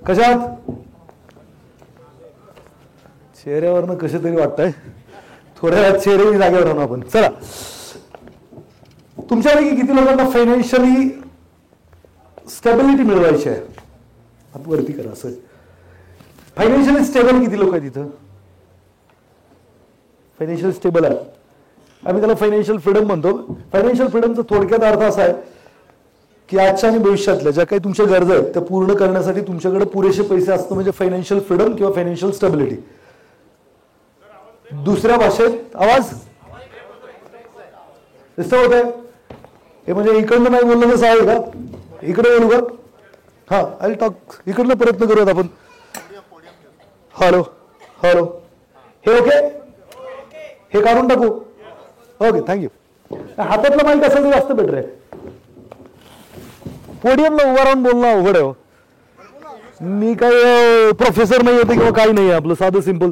कशात? चेहऱ्यावरनं कसे तरी वाटतंय, थोड्या वेळात चेहरे जागेवर राहू आपण. चला, तुमच्यापैकी किती लोकांना फायनान्शियली स्टेबिलिटी मिळवायची आहे? हात वरती करा. असं फायनान्शियली स्टेबल किती लोक आहेत इथं? फायनान्शियल स्टेबल आहे. आम्ही त्याला फायनान्शियल फ्रीडम म्हणतो. फायनान्शियल फ्रीडमचा थोडक्यात अर्थ असा आहे की आजच्या आणि भविष्यातल्या ज्या काही तुमच्या गरजा आहेत त्या पूर्ण करण्यासाठी तुमच्याकडे पुरेसे पैसे असतं म्हणजे फायनान्शियल फ्रीडम किंवा फायनान्शियल स्टेबिलिटी. दुसऱ्या भाषेत आवाज दिसतं होत आहे हे म्हणजे इकडनं नाही बोललं तर आहे का? इकडे बोलू का? हा, आय टॉक. इकडनं प्रयत्न करूयात आपण. हॅलो हॅलो, हे ओके? हे काढून टाकू? Okay, thank you. हातातलं माईक असेल तर जास्त बेटर आहे. पोडियमला उभा राहून बोलणं अवघड आहे. मी काही प्रोफेसर नाही येते किंवा काही नाही आहे, आपलं साधं सिंपल.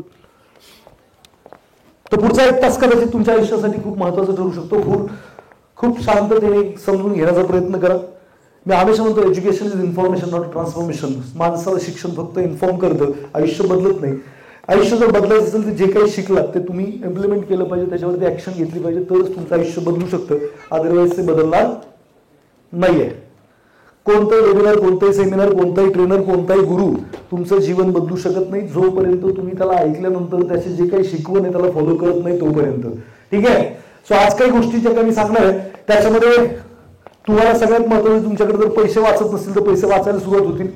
तर पुढचा 1 तास कदाचित तुमच्या आयुष्यासाठी खूप महत्वाचा ठरू शकतो. खूप शांततेने समजून घेण्याचा प्रयत्न करा. मी हमेशा म्हणतो education is information not transformation. माणसाला शिक्षण फक्त इन्फॉर्म करतं, आयुष्य बदलत नाही. आयुष्य जर बदलायचं असेल तर जे काही शिकलात ते तुम्ही इम्प्लिमेंट केलं पाहिजे, त्याच्यावरती ऍक्शन घेतली पाहिजे, तरच तुमचं आयुष्य बदलू शकतं. अदरवाईज ते बदलणार नाहीये. कोणताही वेबिनार, कोणताही सेमिनार, कोणताही ट्रेनर, कोणताही गुरु तुमचं जीवन बदलू शकत नाही जोपर्यंत तुम्ही त्याला ऐकल्यानंतर त्याचे जे काही शिकवण आहे त्याला फॉलो करत नाही तोपर्यंत. ठीक आहे? सो आज काही गोष्टी ज्या काही मी सांगणार आहे त्याच्यामध्ये तुम्हाला सगळ्यात महत्त्वाचं, तुमच्याकडे जर पैसे वाचत नसतील तर पैसे वाचायला सुरुवात होतील.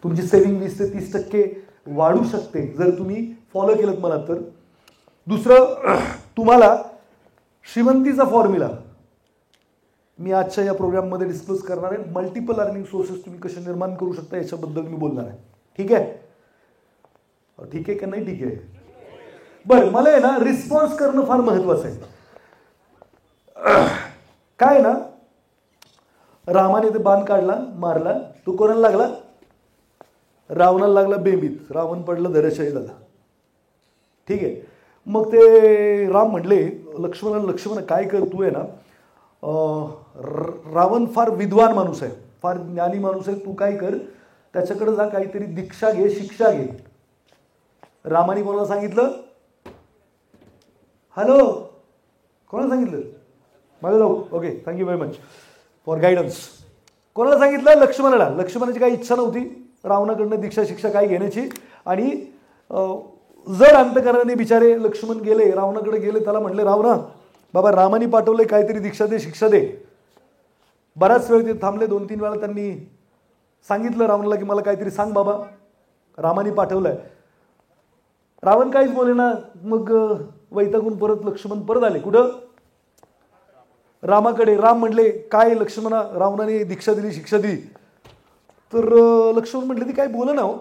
तुमची सेव्हिंग 20 ते 30% वाढू शकते जर तुम्ही फॉलो केलं मला तर. दुसरं, तुम्हाला श्रीमंतीचा फॉर्म्युला मी आजच्या या प्रोग्राममध्ये डिस्कस करणार आहे. मल्टिपल अर्निंग सोर्सेस तुम्ही कसे निर्माण करू शकता याच्याबद्दल मी बोलणार आहे. ठीक आहे? ठीक आहे का नाही? ठीक आहे. बरं, मला आहे ना रिस्पॉन्स करणं फार महत्वाचं आहे. काय ना, रामाने ते बाण काढला, मारला, तो कोणाला लागला? रावणाला लागला बेंबीत. रावण पडला, धैर्यशाही झाला. ठीक आहे? मग ते राम म्हणले लक्ष्मण काय कर, तू आहे ना, रावण फार विद्वान माणूस आहे, फार ज्ञानी माणूस आहे, तू काय कर त्याच्याकडे जा, काहीतरी दीक्षा घे, शिक्षा घे. रामाने कोणाला सांगितलं? हॅलो, कोणाला सांगितलं? माझं जाऊ. Okay, thank you very much for guidance. कोणाला सांगितलं? लक्ष्मणाला. लक्ष्मणाची काही इच्छा नव्हती रावणाकडनं दीक्षा शिक्षा काय घेण्याची. आणि जर अंतकरणाने बिचारे लक्ष्मण गेले, रावणाकडे गेले, त्याला म्हटले रावणा बाबा रामाने पाठवलंय, काहीतरी दीक्षा दे, शिक्षा दे. बराच वेळ ते थांबले. 2-3 वेळा त्यांनी सांगितलं रावणाला की मला काहीतरी सांग बाबा, रामाने पाठवलंय. रावण काहीच बोले ना. मग वैतागून परत लक्ष्मण परत आले. कुठं? रामाकडे. राम म्हणले काय लक्ष्मणा, रावणाने दीक्षा दिली, शिक्षा दिली. तर लक्ष्मण म्हटले ती काय बोल ना हो,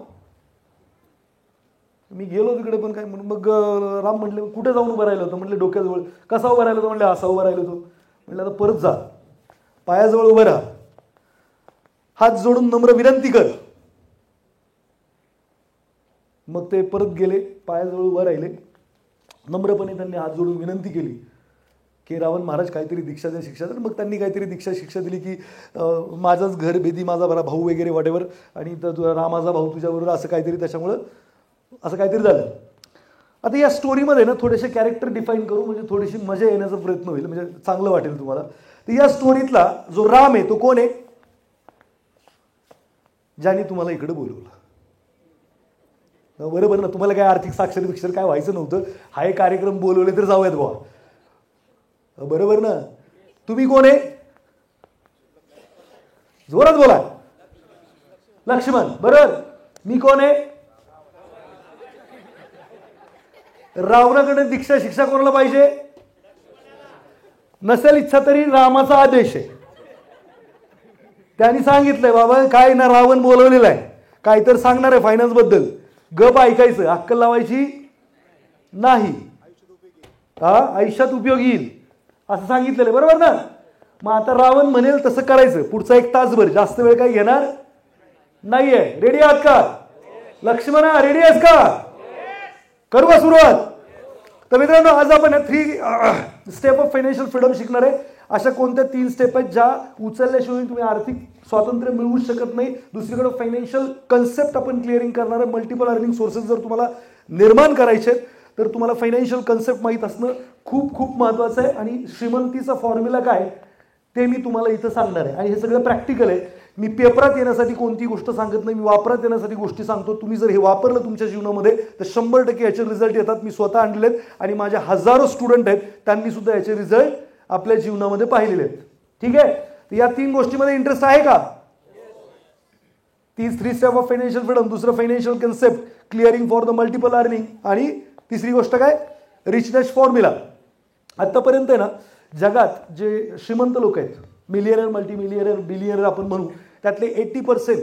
मी गेलो तिकडे पण काय म्हणून. मग राम म्हटले कुठे जाऊन उभं राहिलं होतं? म्हटले डोक्याजवळ. कसा उभं राहिलो होतो? म्हणले असा उभं राहिलो होतो. म्हटलं आता परत जा, पायाजवळ उभं राहा, हात जोडून नम्र विनंती कर. मग ते परत गेले, पायाजवळ उभं राहिले, नम्रपणे त्यांनी हात जोडून विनंती केली की रावण महाराज काहीतरी दीक्षा द्या, शिक्षा द्या. मग त्यांनी काहीतरी दीक्षा शिक्षा दिली की माझाच घर भेदी, माझा बरा भाऊ वगैरे वॉटेवर, आणि रामाचा भाऊ तुझ्याबरोबर, असं काहीतरी. त्याच्यामुळं असं काहीतरी झालं. आता या स्टोरीमध्ये ना थोडेसे कॅरेक्टर डिफाईन करू म्हणजे थोडीशी मजा येण्याचा प्रयत्न होईल, म्हणजे चांगलं वाटेल तुम्हाला. तर या स्टोरीतला जो राम आहे तो कोण आहे? ज्याने तुम्हाला इकडे बोलवलं. बरोबर ना? तुम्हाला काय आर्थिक साक्षर काय व्हायचं नव्हतं, हा एक कार्यक्रम बोलवले तर जाऊयात बुवा. बरोबर ना? तुम्ही कोण आहे? जोरात बोला. लक्ष्मण. बरोबर. मी कोण आहे? रावणाकडे दीक्षा शिक्षा कोणाला पाहिजे? नसेल इच्छा तरी रामाचा आदेश आहे. त्यांनी सांगितलंय बाबा काय ना, रावण बोलवलेला आहे, काय तर सांगणार आहे फायनान्स बद्दल, गप ऐकायचं, अक्कल लावायची नाही, हा आयुष्यात उपयोगी येईल असं सांगितलेलं. बरोबर ना? मग आता रावण म्हणेल तसं करायचं. पुढचा 1 तासभर, जास्त वेळ काही घेणार नाहीये. रेडी आहात का? लक्ष्मणा रेडी आहेस का? करू का सुरुवात? तर मित्रांनो, आज आपण 3 स्टेप ऑफ फायनान्शियल फ्रीडम शिकणार आहे. अशा कोणत्या 3 स्टेप आहेत ज्या उचलल्याशिवाय तुम्ही आर्थिक स्वातंत्र्य मिळवू शकत नाही. दुसरीकडे फायनान्शियल कन्सेप्ट आपण क्लिअरिंग करणार आहे. मल्टिपल अर्निंग सोर्सेस जर तुम्हाला निर्माण करायचे तर तुम्हाला फायनान्शियल कन्सेप्ट माहीत असणं खूप खूप महत्त्वाचं आहे. आणि श्रीमंतीचा फॉर्म्युला काय ते मी तुम्हाला इथं सांगणार आहे. आणि हे सगळं प्रॅक्टिकल आहे. मी पेपरात येण्यासाठी कोणती गोष्ट सांगत नाही, मी वापरात येण्यासाठी गोष्टी सांगतो. तुम्ही जर हे वापरलं तुमच्या जीवनामध्ये तर 100% याचे रिझल्ट येतात. मी स्वतः आणलेले आहेत आणि माझ्या हजारो स्टुडंट आहेत, त्यांनी सुद्धा याचे रिझल्ट आपल्या जीवनामध्ये पाहिलेले आहेत. ठीक आहे, तर या 3 गोष्टीमध्ये इंटरेस्ट आहे का? 3 स्टेप ऑफ फायनान्शियल फ्रीडम, दुसरं financial concept clearing for the multiple earning, आणि तिसरी गोष्ट काय, रिचनेस फॉर्म्युला. आतापर्यंत आहे ना, जगात जे श्रीमंत लोक आहेत, मिलियनर, मल्टीमिलियनर, बिलियनर आपण म्हणू, त्यातले 80%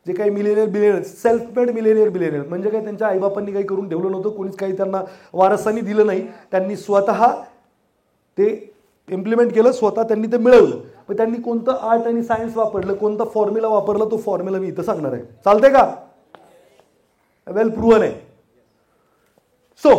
जे काही millionaire billionaire, self made millionaire billionaire, म्हणजे काय, त्यांच्या आईबापांनी काही करून ठेवलं नव्हतं, कोणीच काही त्यांना वारसांनी दिलं नाही, त्यांनी स्वतः ते इम्प्लिमेंट केलं, स्वतः त्यांनी ते मिळवलं. पण त्यांनी कोणतं आर्ट आणि सायन्स वापरलं, कोणता फॉर्म्युला वापरला, तो फॉर्म्युला मी इथं सांगणार आहे. चालतंय का? वेल प्रूव्हन आहे. सो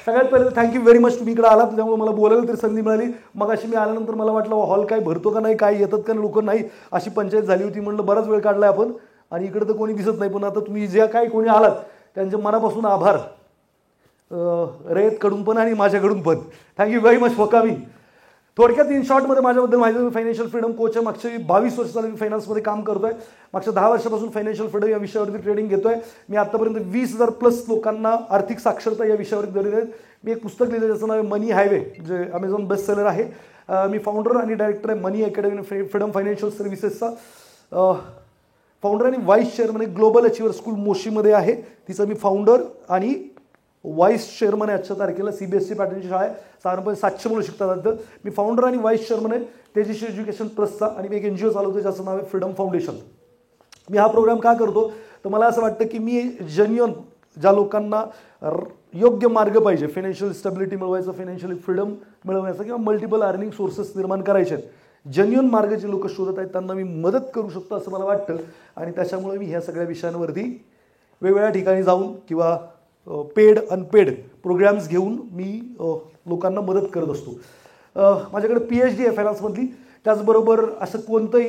सगळ्यात पहिले थँक्यू व्हेरी मच, तुम्ही इकडे आलात, त्यामुळे मला बोलायला तरी संधी मिळाली. मग अशी मी आल्यानंतर मला वाटलं हॉल काय भरतो का नाही, काय येतात का लोक, नाही अशी पंचायत झाली होती. म्हणलं बराच वेळ काढलाय आपण आणि इकडे तर कोणी दिसत नाही. पण आता तुम्ही जे काही कोणी आलात त्यांचे मनापासून आभार, रयतकडून पण आणि माझ्याकडून पण. Thank you very much for coming. थोडक्यात इन शॉर्टमध्ये माझ्याबद्दल माहिती, फायनान्शियल फ्रीडम कोच आहे. मागच्या 22 वर्ष झाली मी फायनान्समध्ये काम करतोय. मागच्या 10 वर्षापासून फायनान्शियल फ्रीडम या विषयावरती ट्रेनिंग घेतोय. मी आतापर्यंत 20,000+ लोकांना आर्थिक साक्षरता या विषयावरती दिलेली आहे. मी एक पुस्तक लिहिलं ज्याचं नाव आहे मनी हायवे, जे अमेझॉन बेस्ट सेलर आहे. मी फाउंडर आणि डायरेक्टर आहे मनी अकॅडमी फ्रीडम फायनान्शियल सर्व्हिसेसचा. फाउंडर आणि व्हाईस चेअरमन आहे. ग्लोबल अचिव्हर स्कूल मोशीमध्ये आहे, तिचं मी फाउंडर आणि व्हाईस चेअरमन आहे. आजच्या तारखेला CBSE पॅटर्नची शाळा आहे, साधारणपणे 700 मुलं शिकतात. मी फाउंडर आणि व्हाईस चेअरमन आहे तेजस्वी एज्युकेशन ट्रस्टचा, आणि मी एक NGO चालवतो ज्याचं नाव आहे फ्रीडम फाउंडेशन. मी हा प्रोग्राम का करतो तर मला असं वाटतं की मी जेन्युअन ज्या लोकांना योग्य मार्ग पाहिजे, फायनान्शियल स्टेबिलिटी मिळवायचं, फायनान्शियल फ्रीडम मिळवण्याचा, किंवा मल्टिपल अर्निंग सोर्सेस निर्माण करायचे आहेत, जेन्युअन मार्ग जे लोक शोधत आहेत त्यांना मी मदत करू शकतो असं मला वाटतं. आणि त्याच्यामुळे मी ह्या सगळ्या विषयांवरती वेगवेगळ्या ठिकाणी जाऊन किंवा पेड अनपेड प्रोग्राम्स घेऊन मी लोकांना मदत करत असतो. माझ्याकडे PhD आहे फायनान्समधली. त्याचबरोबर असं कोणतंही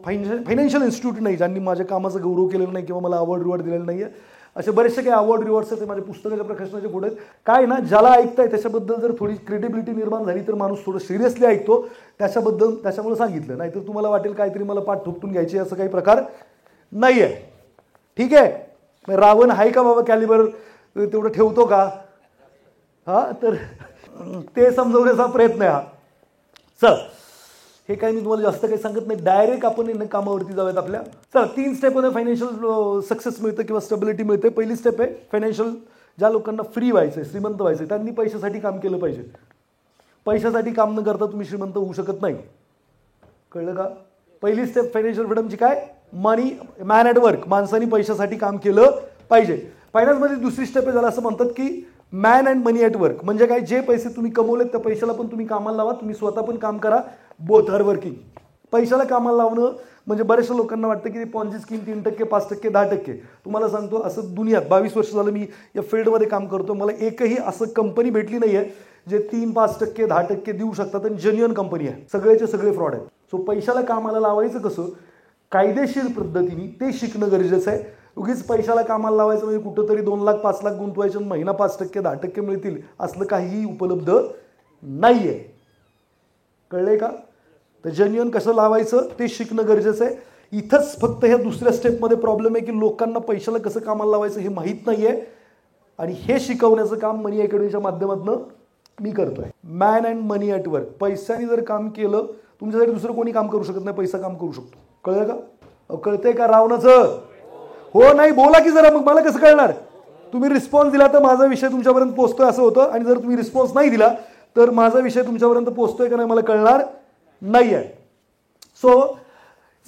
फायनान्शियल इन्स्टिट्यूट नाही ज्यांनी माझ्या कामाचा गौरव केलेला नाही किंवा मला अवॉर्ड रिवॉर्ड दिलेला नाही आहे. असे बरेचसे काही अवॉर्ड रिवॉर्ड्स आहेत, ते माझ्या पुस्तकाच्या प्रकाशनाचे पुढे आहेत. काय ना, ज्याला ऐकताय त्याच्याबद्दल जर थोडी क्रेडिबिलिटी निर्माण झाली तर माणूस थोडं सिरियसली ऐकतो. त्याच्यामुळे सांगितलं, नाहीतर तुम्हाला वाटेल काहीतरी मला पाठ ठोकून घ्यायची, असं काही प्रकार नाही आहे. ठीक आहे, रावण आहे का बाबा कॅलिबर तेवढं ठेवतो का? हा, तर ते समजवण्याचा प्रयत्न आहे हा. चल, हे काही मी तुम्हाला जास्त काही सांगत नाही, डायरेक्ट आपण कामावरती जाऊयात आपल्या. चला, 3 स्टेपमध्ये फायनान्शियल सक्सेस मिळतं किंवा स्टेबिलिटी मिळते. पहिली स्टेप आहे फायनान्शियल, ज्या लोकांना फ्री व्हायचं आहे, श्रीमंत व्हायचं आहे, त्यांनी पैशासाठी काम केलं पाहिजे. पैशासाठी काम न करता तुम्ही श्रीमंत होऊ शकत नाही. कळलं का? पहिली स्टेप फायनान्शियल फ्रीडमची काय, मनी मॅन ॲट वर्क, माणसाने पैशासाठी काम केलं पाहिजे. फायनान्समध्ये दुसरी स्टेप आहे, ज्याला असं म्हणतात की man and money at work. म्हणजे काय, जे पैसे तुम्ही कमवलेत त्या पैशाला पण तुम्ही कामाला लावा, तुम्ही स्वतः पण काम करा, बोथ आर वर्किंग. पैशाला कामाला लावणं म्हणजे बऱ्याचशा लोकांना वाटतं की पॉन्जी स्कीम 3%, 5%, 10%. तुम्हाला सांगतो, असं दुनियात 22 वर्ष झालं मी या फील्डमध्ये काम करतो, मला एकही असं कंपनी भेटली नाही आहे जे 3, 5%, 10% देऊ शकतात आणि जेन्युअन कंपनी आहे. सगळेचे सगळे फ्रॉड आहेत. सो पैशाला कामाला लावायचं कसं, कायदेशीर पद्धतीने ते शिकणं गरजेचं आहे. उगीच पैशाला कामाला लावायचं म्हणजे कुठंतरी 2 लाख 5 लाख गुंतवायचं, महिना 5%, 10% मिळतील, असलं काहीही उपलब्ध नाही आहे. कळलंय का? तर जेन्युअन कसं लावायचं ते शिकणं गरजेचं आहे. इथंच फक्त ह्या दुसऱ्या स्टेपमध्ये प्रॉब्लेम आहे की लोकांना पैशाला कसं कामाला लावायचं हे माहीत नाही आहे, आणि हे शिकवण्याचं काम मनी अकॅडमीच्या माध्यमातून मी करतोय. Man and money at work. पैशाने जर काम केलं, तुमच्यासाठी दुसरं कोणी काम करू शकत नाही, पैसा काम करू शकतो. कळलं का? कळतंय का रावणाचं? हो नाही, बोला की जरा, मग मला कसं कळणार? तुम्ही रिस्पॉन्स दिला तर माझा विषय तुमच्यापर्यंत पोहोचतोय असं होतं, आणि जर तुम्ही रिस्पॉन्स नाही दिला तर माझा विषय तुमच्यापर्यंत पोहोचतोय का नाही मला कळणार नाही आहे. सो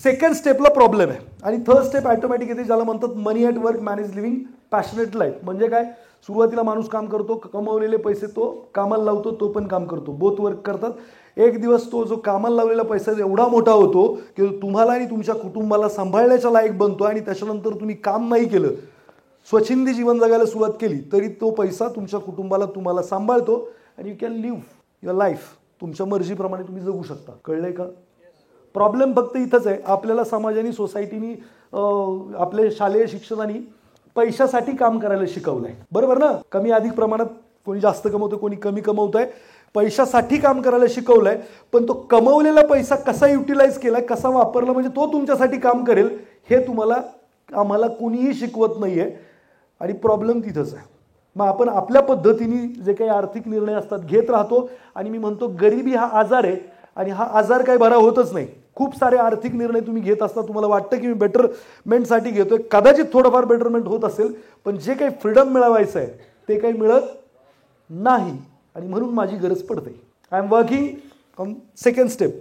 सेकंड स्टेपला प्रॉब्लेम आहे. आणि थर्ड स्टेप ऑटोमॅटिक येते, ज्याला म्हणतात money at work manage living passionate life. म्हणजे काय, सुरुवातीला माणूस काम करतो, कमवलेले पैसे तो कामाला लावतो, तो पण काम करतो, बोथ वर्क करतात. एक दिवस तो जो कामाला लावलेला पैसा एवढा मोठा होतो की तुम्हाला आणि तुमच्या कुटुंबाला सांभाळण्याच्या लायक बनतो, आणि त्याच्यानंतर तुम्ही काम नाही केलं, स्वच्छंदी जीवन जगायला सुरुवात केली तरी तो पैसा तुमच्या कुटुंबाला तुम्हाला सांभाळतो आणि you can live your life. तुमच्या मर्जीप्रमाणे तुम्ही जगू शकता. कळलंय का? प्रॉब्लेम फक्त इथंच आहे, आपल्याला समाजाने, सोसायटीनी, आपल्या शालेय शिक्षणाने पैशासाठी काम करायला शिकवलंय. बरोबर ना? कमी अधिक प्रमाणात कोणी जास्त कमवतोय, कोणी कमी कमवतोय. पैशासाठी काम करायला शिकवलंय, पण तो कमवलेला पैसा कसा युटिलाइज केलाय, कसा वापरला म्हणजे तो तुमच्यासाठी काम करेल हे आम्हाला कोणीही शिकवत नाहीये. आणि प्रॉब्लेम तिथंच आहे. मग आपण आपल्या पद्धतीने जे काही आर्थिक निर्णय असतात घेत राहतो. आणि मी म्हणतो गरिबी हा आजार आहे आणि हा आजार काही बरा होतच नाही. खूप सारे आर्थिक निर्णय तुम्ही घेत असता, तुम्हाला वाटतं की मी बेटरमेंटसाठी घेतोय, कदाचित थोडंफार बेटरमेंट होत असेल, पण जे काही फ्रीडम मिळवायचं आहे ते काही मिळत नाही. आणि म्हणून माझी गरज पडते. I am working on second step.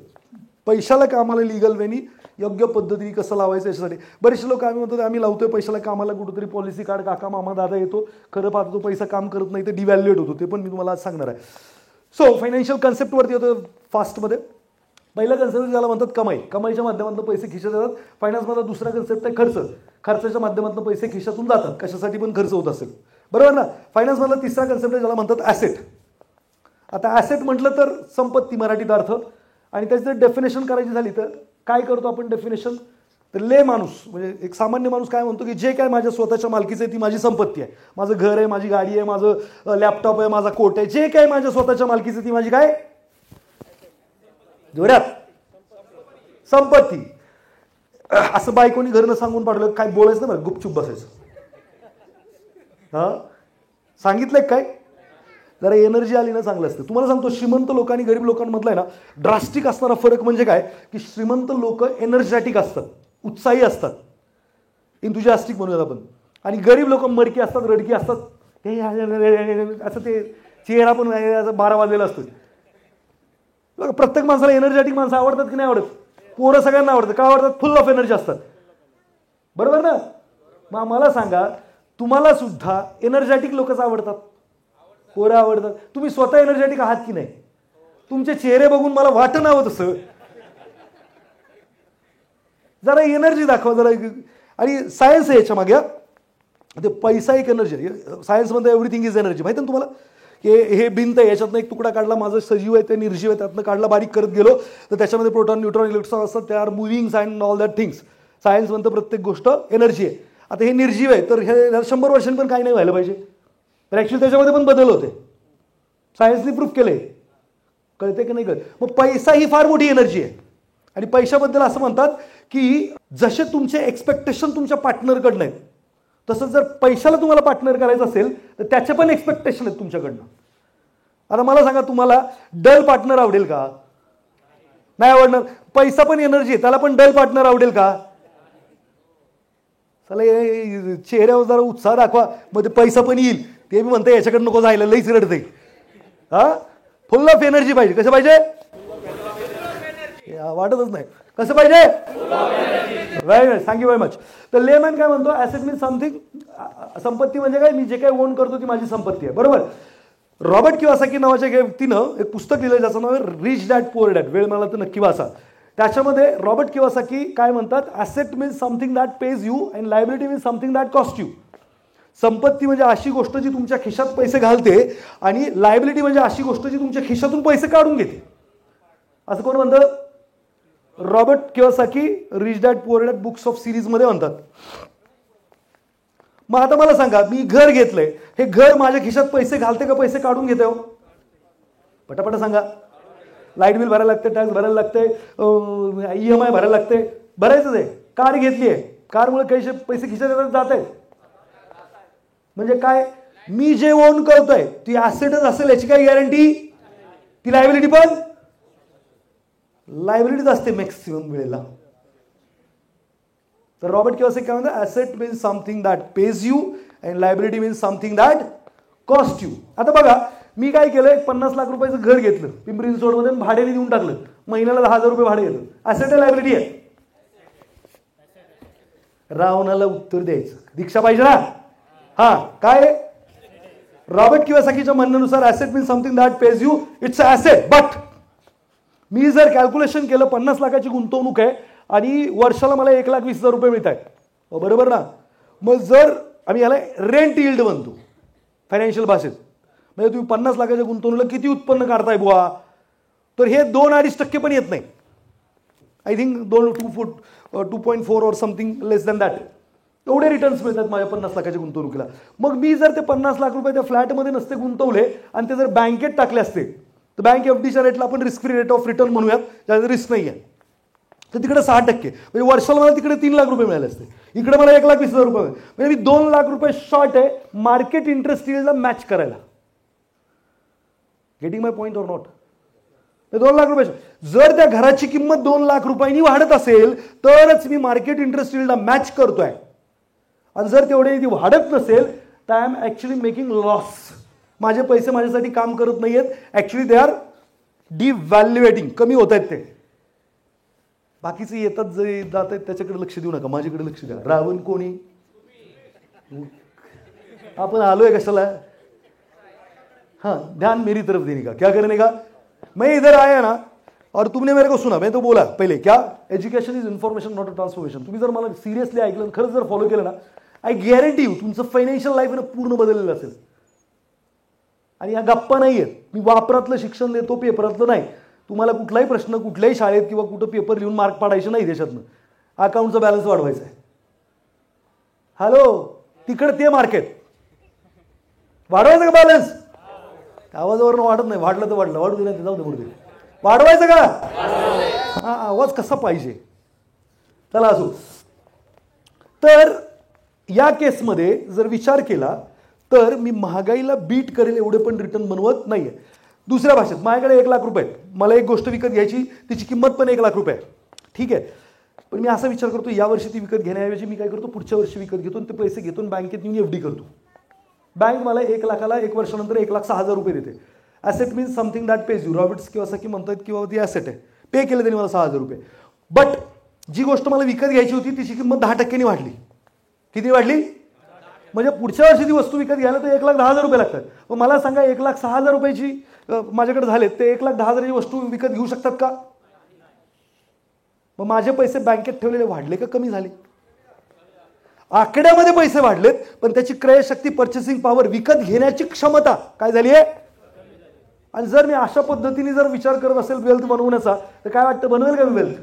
पैशाला कामाला लिगल वेनी योग्य पद्धतीने कसं लावायचं याच्यासाठी. बरेचसे लोक आम्ही म्हणतो आम्ही लावतोय पैशाला कामाला, कुठेतरी पॉलिसी कार्ड काका मामा दादा येतो, खरं पाहतो तो पैसा काम करत नाही, ते डिव्हॅल्युएट होतो. ते पण मी तुम्हाला आज सांगणार आहे. सो फायनान्शियल कन्सेप्टवरती येतो फास्टमध्ये. पहिला कन्सेप्ट ज्याला म्हणतात कमाई. कमाईच्या माध्यमातून पैसे खिशात येतात. फायनान्समधला दुसरा कन्सेप्ट आहे खर्च. खर्चाच्या माध्यमातून पैसे खिशातून जातात, कशासाठी पण खर्च होत असेल. बरोबर ना? फायनान्समधला तिसरा कन्सेप्ट आहे ज्याला म्हणतात ॲसेट. आता ॲसेट म्हटलं तर संपत्ती मराठीत अर्थ. आणि त्याचं डेफिनेशन करायची झाली तर काय करतो आपण डेफिनेशन? तर ले माणूस म्हणजे एक सामान्य माणूस काय म्हणतो की जे काय माझ्या स्वतःच्या मालकीचं आहे ती माझी संपत्ती आहे. माझं घर आहे, माझी गाडी आहे, माझं लॅपटॉप आहे, माझा कोट आहे, जे काय माझ्या स्वतःच्या मालकीचं ती माझी काय जोरात संपत्ती. असं बायकोनी घरनं सांगून पाठवलं काय बोलायचं ना, गुपचूप बसायचं. हा सांगितलंय काय? जरा एनर्जी आली ना चांगलं असतं. तुम्हाला सांगतो श्रीमंत लोक आणि गरीब लोकांमधला आहे ना ड्रास्टिक असणारा फरक म्हणजे काय की श्रीमंत लोक एनर्जेटिक असतात, उत्साही असतात, इंथुजियास्टिक म्हणूयात आपण. आणि गरीब लोक मडकी असतात, रडकी असतात. हे असं ते चेहरा पण 12 वाजलेला असतो. प्रत्येक माणसाला एनर्जेटिक माणसं आवडतात की नाही आवडत? पोरं सगळ्यांना आवडतं. का आवडतात? फुल ऑफ एनर्जी असतात. बरोबर ना? मग मला सांगा, तुम्हाला सुद्धा एनर्जेटिक लोकच आवडतात, पोरं आवडतात. तुम्ही स्वतः एनर्जेटिक आहात की नाही? तुमचे चेहरे बघून मला वाटत नव्हत तसं. जरा एनर्जी दाखवा जरा. आणि सायन्स आहे याच्या मागे. ते पैसा एक एनर्जी. सायन्समध्ये एव्हरीथिंग इज एनर्जी. माहिती ना तुम्हाला? हे भिंत आहे, याच्यातनं एक तुकडा काढला, माझं सजीव आहे ते निर्जीव आहे, त्यातनं काढला, बारीक करत गेलो तर त्याच्यामध्ये प्रोटॉन न्यूट्रॉन इलेक्ट्रॉन असतात. They are moving and all that things. Science म्हणतं प्रत्येक गोष्ट एनर्जी आहे. आता हे निर्जीव आहे तर हे 100 वर्षांनी पण काही नाही व्हायला पाहिजे. तर ॲक्च्युली त्याच्यामध्ये पण बदल होते. सायन्सने प्रूफ केलंय. कळते की नाही कळत? मग पैसा ही फार मोठी एनर्जी आहे. आणि पैशाबद्दल असं म्हणतात की जसे तुमचे एक्सपेक्टेशन तुमच्या पार्टनरकडनं आहेत तसंच जर पैशाला तुम्हाला पार्टनर करायचं असेल तर त्याचे पण एक्सपेक्टेशन आहेत तुमच्याकडनं. आता मला सांगा, तुम्हाला डल पार्टनर आवडेल का? नाही आवडणार. पैसा पण एनर्जी आहे, त्याला पण डल पार्टनर आवडेल का? चला चेहऱ्यावर जरा उत्साह दाखवा, मग ते पैसा पण येईल. ते मी म्हणते याच्याकडे नको जायला, लईच रडते. हा फुल ऑफ एनर्जी पाहिजे. कसं पाहिजे? वाटतच नाही. कसं पाहिजे? राईट. Thank you very much. तर लेमॅन काय म्हणतो? Asset means something. संपत्ती म्हणजे काय? मी जे काही ओन करतो ती माझी संपत्ती आहे. बरोबर. रॉबर्ट कियोसाकी नावाच्या व्यक्तीनं एक पुस्तक लिहिलं ज्याचं नाव आहे रिच डॅड पुअर डॅड. वेळ मला तर नक्की वाचा. त्याच्यामध्ये रॉबर्ट कियोसाकी काय म्हणतात? Asset means something that pays you and liability means something that cost you. संपत्ती म्हणजे अशी गोष्ट जी तुमच्या खिशात पैसे घालते आणि लायबिलिटी म्हणजे अशी गोष्ट जी तुमच्या खिशातून पैसे काढून घेते. असं कोण म्हणतं? Robert Kiyosaki rich dad poor dad books of सिरीजमध्ये म्हणतात. मग आता मला सांगा, मी घर घेतलंय, हे घर माझ्या खिशात पैसे घालते का पैसे काढून घेते? हो पटापट सांगा. लाईट बिल भरायला लागते, टॅक्स भरायला लागते, EMI भरायला लागते, भरायचंच आहे. कार घेतली आहे, कारमुळे पैसे खिशात जात आहेत. म्हणजे काय? मी जे ओन करतोय ती ॲसेटच असेल याची काय गॅरंटी? ती लायबिलिटी पण लायबिलिटीच असते मॅक्सिमम वेळेला. तर रॉबर्ट कियोसाकी काय म्हणतात? Asset means something that pays you and liability means something that cost you. आता बघा, मी काय केलं, 50 लाख रुपयाचं घर घेतलं पिंपरी चिंचवडमध्ये, भाड्याने देऊन टाकलं, महिन्याला 10,000 रुपये भाडे येतं. ॲसेट आहे लायबिलिटी आहे? रावणाला उत्तर द्यायचं. दीक्षा पाहिजे ना? हा काय? रॉबर्ट कियोसाकीच्या म्हणण्यानुसार asset means something that pays you, it's a asset. But मी जर कॅल्क्युलेशन केलं, 50 लाखाची गुंतवणूक आहे आणि वर्षाला मला 1,20,000 रुपये मिळत आहेत, बरोबर ना? मग जर आम्ही याला रेंट यील्ड म्हणतो फायनान्शियल भाषेत. म्हणजे तुम्ही 50 लाखाच्या गुंतवणुकीला किती उत्पन्न काढताय बुवा, तर हे 2-2.5% पण येत नाही. आय थिंक 2.4 और समथिंग लेस दॅन दॅट एवढे रिटर्न्स मिळतात माझ्या 50 लाखाच्या गुंतवणुकीला. मग मी जर ते 50 लाख रुपये त्या फ्लॅटमध्ये नसते गुंतवले आणि ते जर बँकेत टाकले असते तर बँक एफडीच्या रेटला आपण risk free rate of return म्हणूयात, त्यात रिस्क नाही आहे, तर तिकडे 6%, म्हणजे वर्षाला मला तिकडे 3 लाख रुपये मिळाले असते, इकडे मला 1,20,000 रुपये, म्हणजे मी 2 लाख रुपये शॉर्ट आहे मार्केट इंटरेस्ट यील्डला मॅच करायला. Getting my point or not? 2 lakh रुपये जर त्या घराची किंमत 2 लाख रुपयांनी वाढत असेल तरच मी मार्केट इंटरेस्ट यील्डला मॅच करतोय, आणि जर तेवढे ती वाढत नसेल तर I am actually making loss. माझे पैसे माझ्यासाठी काम करत नाहीयेत, ऍक्च्युअली दे आर डिव्हॅल्युएटिंग, कमी होत आहेत ते. बाकीचे येतात जे जात आहेत त्याच्याकडे लक्ष देऊ नका, माझ्याकडे लक्ष द्या. रावण कोणी? आपण आलोय कशाला? हाँ, ध्यान मेरी तरफ देने का, क्या करने का? मैं इधर आया ना और तुमने मेरे को सुना, मैं तो बोला पहले क्या education is information not a transformation. तुम्ही जर मला सिरियसली ऐकलं, खरंच जर फॉलो केलं ना, आय गॅरंटी यू तुमचं फायनान्शियल लाईफ पूर्ण बदललेलं असेल. आणि या गप्पा नाही आहेत, मी वापरातलं शिक्षण देतो, पेपरातलं नाही. तुम्हाला कुठलाही प्रश्न कुठल्याही शाळेत किंवा कुठं पेपर लिहून मार्क पाडायचे नाही देशातनं, अकाउंटचा बॅलन्स वाढवायचा आहे. हॅलो, तिकडे ते मार्केट वाढवायचं का बॅलन्स? आवाजावरून वाढत नाही, वाढलं तर वाढलं, वाढू दे नाही जाऊ दे, म्हणू दे. वाढवायचं का? हा, आवाज कसा पाहिजे. चला असो. तर या केसमध्ये जर विचार केला तर मी महागाईला बीट करेल एवढे पण रिटर्न बनवत नाहीये. दुसऱ्या भाषेत माझ्याकडे 1 लाख रुपये, मला एक गोष्ट विकत घ्यायची, तिची किंमत पण 1 लाख रुपये, ठीक आहे. पण मी असा विचार करतो यावर्षी ती विकत घेण्याऐवजी मी काय करतो, पुढच्या वर्षी विकत घेतो, ते पैसे घेतो बँकेत नेऊन एफडी करतो. बँक मला 1 लाखाला 1 वर्षानंतर 1,06,000 रुपये देते. Asset means something that pays you. Robert's किंवा असं की म्हणतात किंवा ती ॲसेट आहे, पे केलं त्यांनी मला 6,000 रुपये. बट जी गोष्ट मला विकत घ्यायची होती तिची किंमत 10% वाढली. किती वाढली? म्हणजे पुढच्या वर्षी ती वस्तू विकत घ्यायला तर 1,10,000 रुपये लागतात. मग मला सांगा 1,06,000 रुपयाची माझ्याकडे झाले, ते 1,10,000ची वस्तू विकत घेऊ शकतात का? मग माझे पैसे बँकेत ठेवलेले वाढले का कमी झाले? आकड्यामध्ये पैसे वाढलेत, पण त्याची क्रयशक्ती, पर्चेसिंग पॉवर, विकत घेण्याची क्षमता काय झाली आहे? आणि जर मी अशा पद्धतीने जर विचार करत असेल वेल्थ बनवण्याचा, तर काय वाटतं, बनवेल का मी वेल्थ?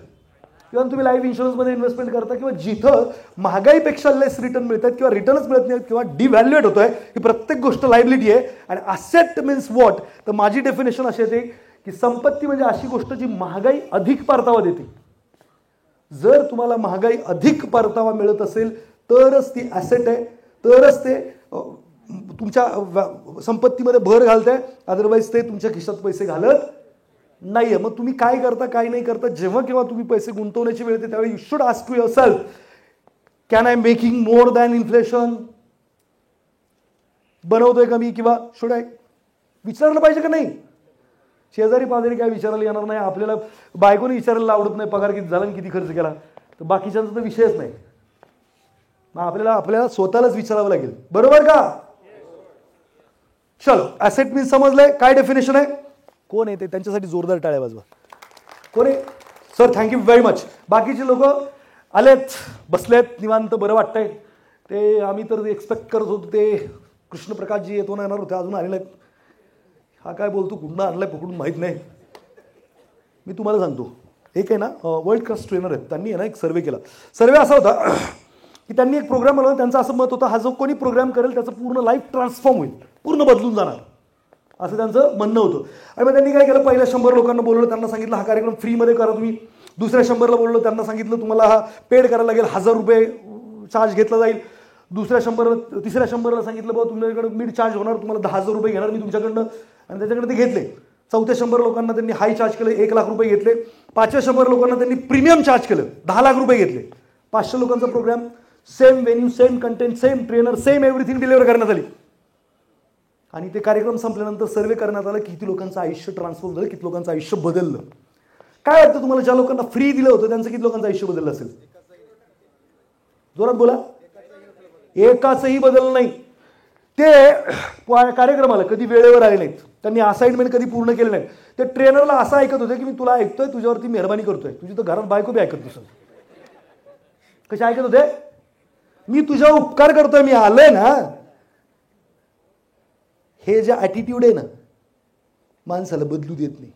किंवा तुम्ही लाईफ इन्शुरन्समध्ये इन्व्हेस्टमेंट करता किंवा जिथं महागाईपेक्षा लेस रिटर्न मिळतात किंवा रिटर्नच मिळत नाहीत किंवा डिव्हॅल्युएट होत आहे, की प्रत्येक गोष्ट लायबिलिटी आहे. आणि असेट मीन्स व्हॉट? तर माझी डेफिनेशन अशी येते की संपत्ती म्हणजे अशी गोष्ट जी महागाई अधिक परतावा देते. जर तुम्हाला महागाई अधिक परतावा मिळत असेल तरच ती ॲसेट आहे, तरच ते तुमच्या संपत्तीमध्ये भर घालते, अदरवाईज ते तुमच्या खिशात पैसे घालत नाहीये. मग तुम्ही काय करता काय नाही करता, जेव्हा केव्हा तुम्ही पैसे गुंतवण्याची वेळ येते त्यावेळी you should ask to yourself, can I making more than inflation? बनवतोय का मी? किंवा शुड आय? विचारलं पाहिजे का नाही? शेजारी पाजारी काय विचारायला येणार नाही, आपल्याला बायकोने विचारायला आवडत नाही पगार किती झाला आणि किती खर्च केला, तर बाकीच्यांचा तर विषयच नाही. मग आपल्याला स्वतःलाच विचारावं लागेल, बरोबर का? चलो, ॲसेट मीन्स समजलंय, काय डेफिनेशन आहे? कोण आहे ते? त्यांच्यासाठी जोरदार टाळ्या वाजवा. कोण आहे? Sir thank you very much. बाकीचे लोक आलेत, बसलेत निवांत, बरं वाटतंय. ते आम्ही तर एक्सपेक्ट करत होतो ते कृष्णप्रकाशजी येतो ना येणार होते, अजून आले नाहीत. हा काय बोलतो, कुठनं आणलाय पकडून माहीत नाही. मी तुम्हाला सांगतो, एक आहे ना वर्ल्ड क्लास ट्रेनर आहेत, त्यांनी आहे ना एक सर्वे केला. सर्वे असा होता की त्यांनी एक प्रोग्राम बनवला, त्यांचं असं मत होतं हा जो कोणी प्रोग्राम करेल त्याचं पूर्ण लाईफ ट्रान्सफॉर्म होईल, पूर्ण बदलून जाणार, असं त्यांचं म्हणणं होतं. आणि मग त्यांनी काय केलं, पहिल्या 100 लोकांना बोलवलं, त्यांना सांगितलं हा कार्यक्रम फ्रीमध्ये करा तुम्ही. दुसऱ्या 100ला बोलवलं, त्यांना सांगितलं तुम्हाला हा पेड करायला लागेल, 1,000 रुपये चार्ज घेतला जाईल. दुसऱ्या 100ला, तिसऱ्या 100ला सांगितलं बाबा तुमच्याकडे मिड चार्ज होणार, तुम्हाला 10,000 रुपये घेणार मी तुमच्याकडनं, आणि त्याच्याकडे ते घेतले. चौथ्या 100 लोकांना त्यांनी हाय चार्ज केलं, 1 लाख रुपये घेतले. 5व्या 100 लोकांना त्यांनी प्रीमियम चार्ज केलं, 10 लाख रुपये घेतले. 500 लोकांचा programme, same venue, same content, same trainer, same everything deliver करण्यात आली. आणि ते कार्यक्रम संपल्यानंतर सर्वे करण्यात आलं किती लोकांचं आयुष्य ट्रान्सफॉर्म झालं, किती लोकांचं आयुष्य बदललं. काय वाटतं तुम्हाला, ज्या लोकांना फ्री दिलं होतं त्यांचं किती लोकांचं आयुष्य बदललं असेल? जोरात बोला. एकाचंही बदललं नाही. ते कार्यक्रमाला कधी वेळेवर आले नाहीत, त्यांनी असाइनमेंट कधी पूर्ण केले नाहीत. ते ट्रेनरला असं ऐकत होते की मी तुला ऐकतोय, तुझ्यावरती मेहरबानी करतोय, तुझी तर घरात बायको बी ऐकत नसेल. कसे ऐकत होते? मी तुझ्या उपकार करतोय, मी आलोय ना. हे जे ॲटिट्यूड आहे ना, माणसाला बदलू देत नाही.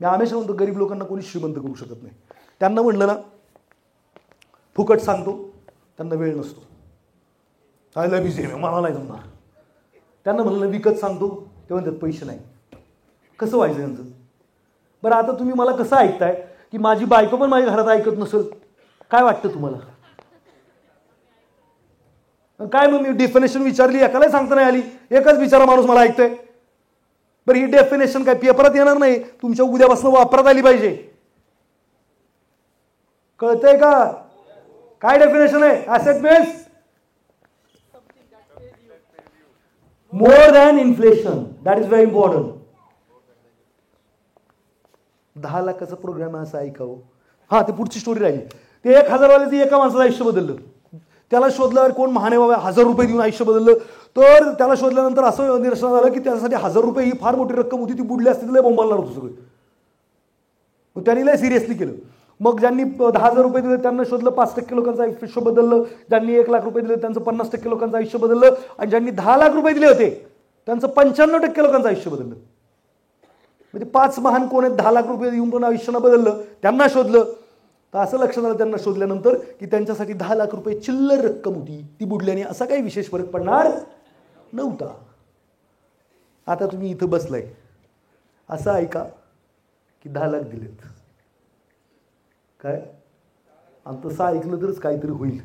मी हमेशा म्हणतो गरीब लोकांना कोणी श्रीमंत करू शकत नाही. त्यांना म्हणलं ना फुकट सांगतो, त्यांना वेळ नसतो. आयला बिझी आहे, मला नाही जमणार. त्यांना म्हणलं विकत सांगतो, ते म्हणतात पैसे नाही. कसं व्हायचं यांचं? बरं आता तुम्ही मला कसं ऐकताय की माझी बायको पण माझ्या घरात ऐकत नसेल? काय वाटतं तुम्हाला? काय मग मी डेफिनेशन विचारली, एकालाही सांगता नाही आली, एकच बिचारा माणूस मला ऐकतोय. बरं ही डेफिनेशन काय पेपरात येणार नाही, तुमच्या उद्यापासून वापरात आली पाहिजे. कळतंय का? काय डेफिनेशन आहे? Asset means more than inflation. That is very important. 10 लाखाचा प्रोग्राम आहे असं ऐकावं. हा, ते पुढची स्टोरी राहिली. ते 1000 वाले ती एका माणसाचं आयुष्य बदललं. त्याला शोधल्यावर कोण महाने बाबा 1000 रुपये देऊन आयुष्य बदललं. तर त्याला शोधल्यानंतर असं निदर्शनास आलं की त्यासाठी 1000 रुपये ही फार मोठी रक्कम होती, ती बुडली असती तर लय बोंबालणार होतं सगळं. मग त्यांनी लय सिरियसली केलं. मग ज्यांनी 10,000 रुपये दिले त्यांना शोधलं, 5% लोकांचं आयुष्य बदललं. ज्यांनी 1 लाख रुपये दिले त्यांचं 50% लोकांचं आयुष्य बदललं. आणि ज्यांनी 10 लाख रुपये दिले होते त्यांचं 95% लोकांचं आयुष्य बदललं. म्हणजे 5 महान कोण आहेत 10 लाख रुपये देऊन पण आयुष्य बदललं, त्यांना शोधलं. तर असं लक्षात आलं त्यांना शोधल्यानंतर की त्यांच्यासाठी 10 लाख रुपये चिल्लर रक्कम होती, ती बुडल्याने असा काही विशेष फरक पडणार नव्हता. आता तुम्ही इथं बसलाय, असं ऐका की 10 लाख दिलेत काय, आणि तसं ऐकलं तरच काहीतरी होईल.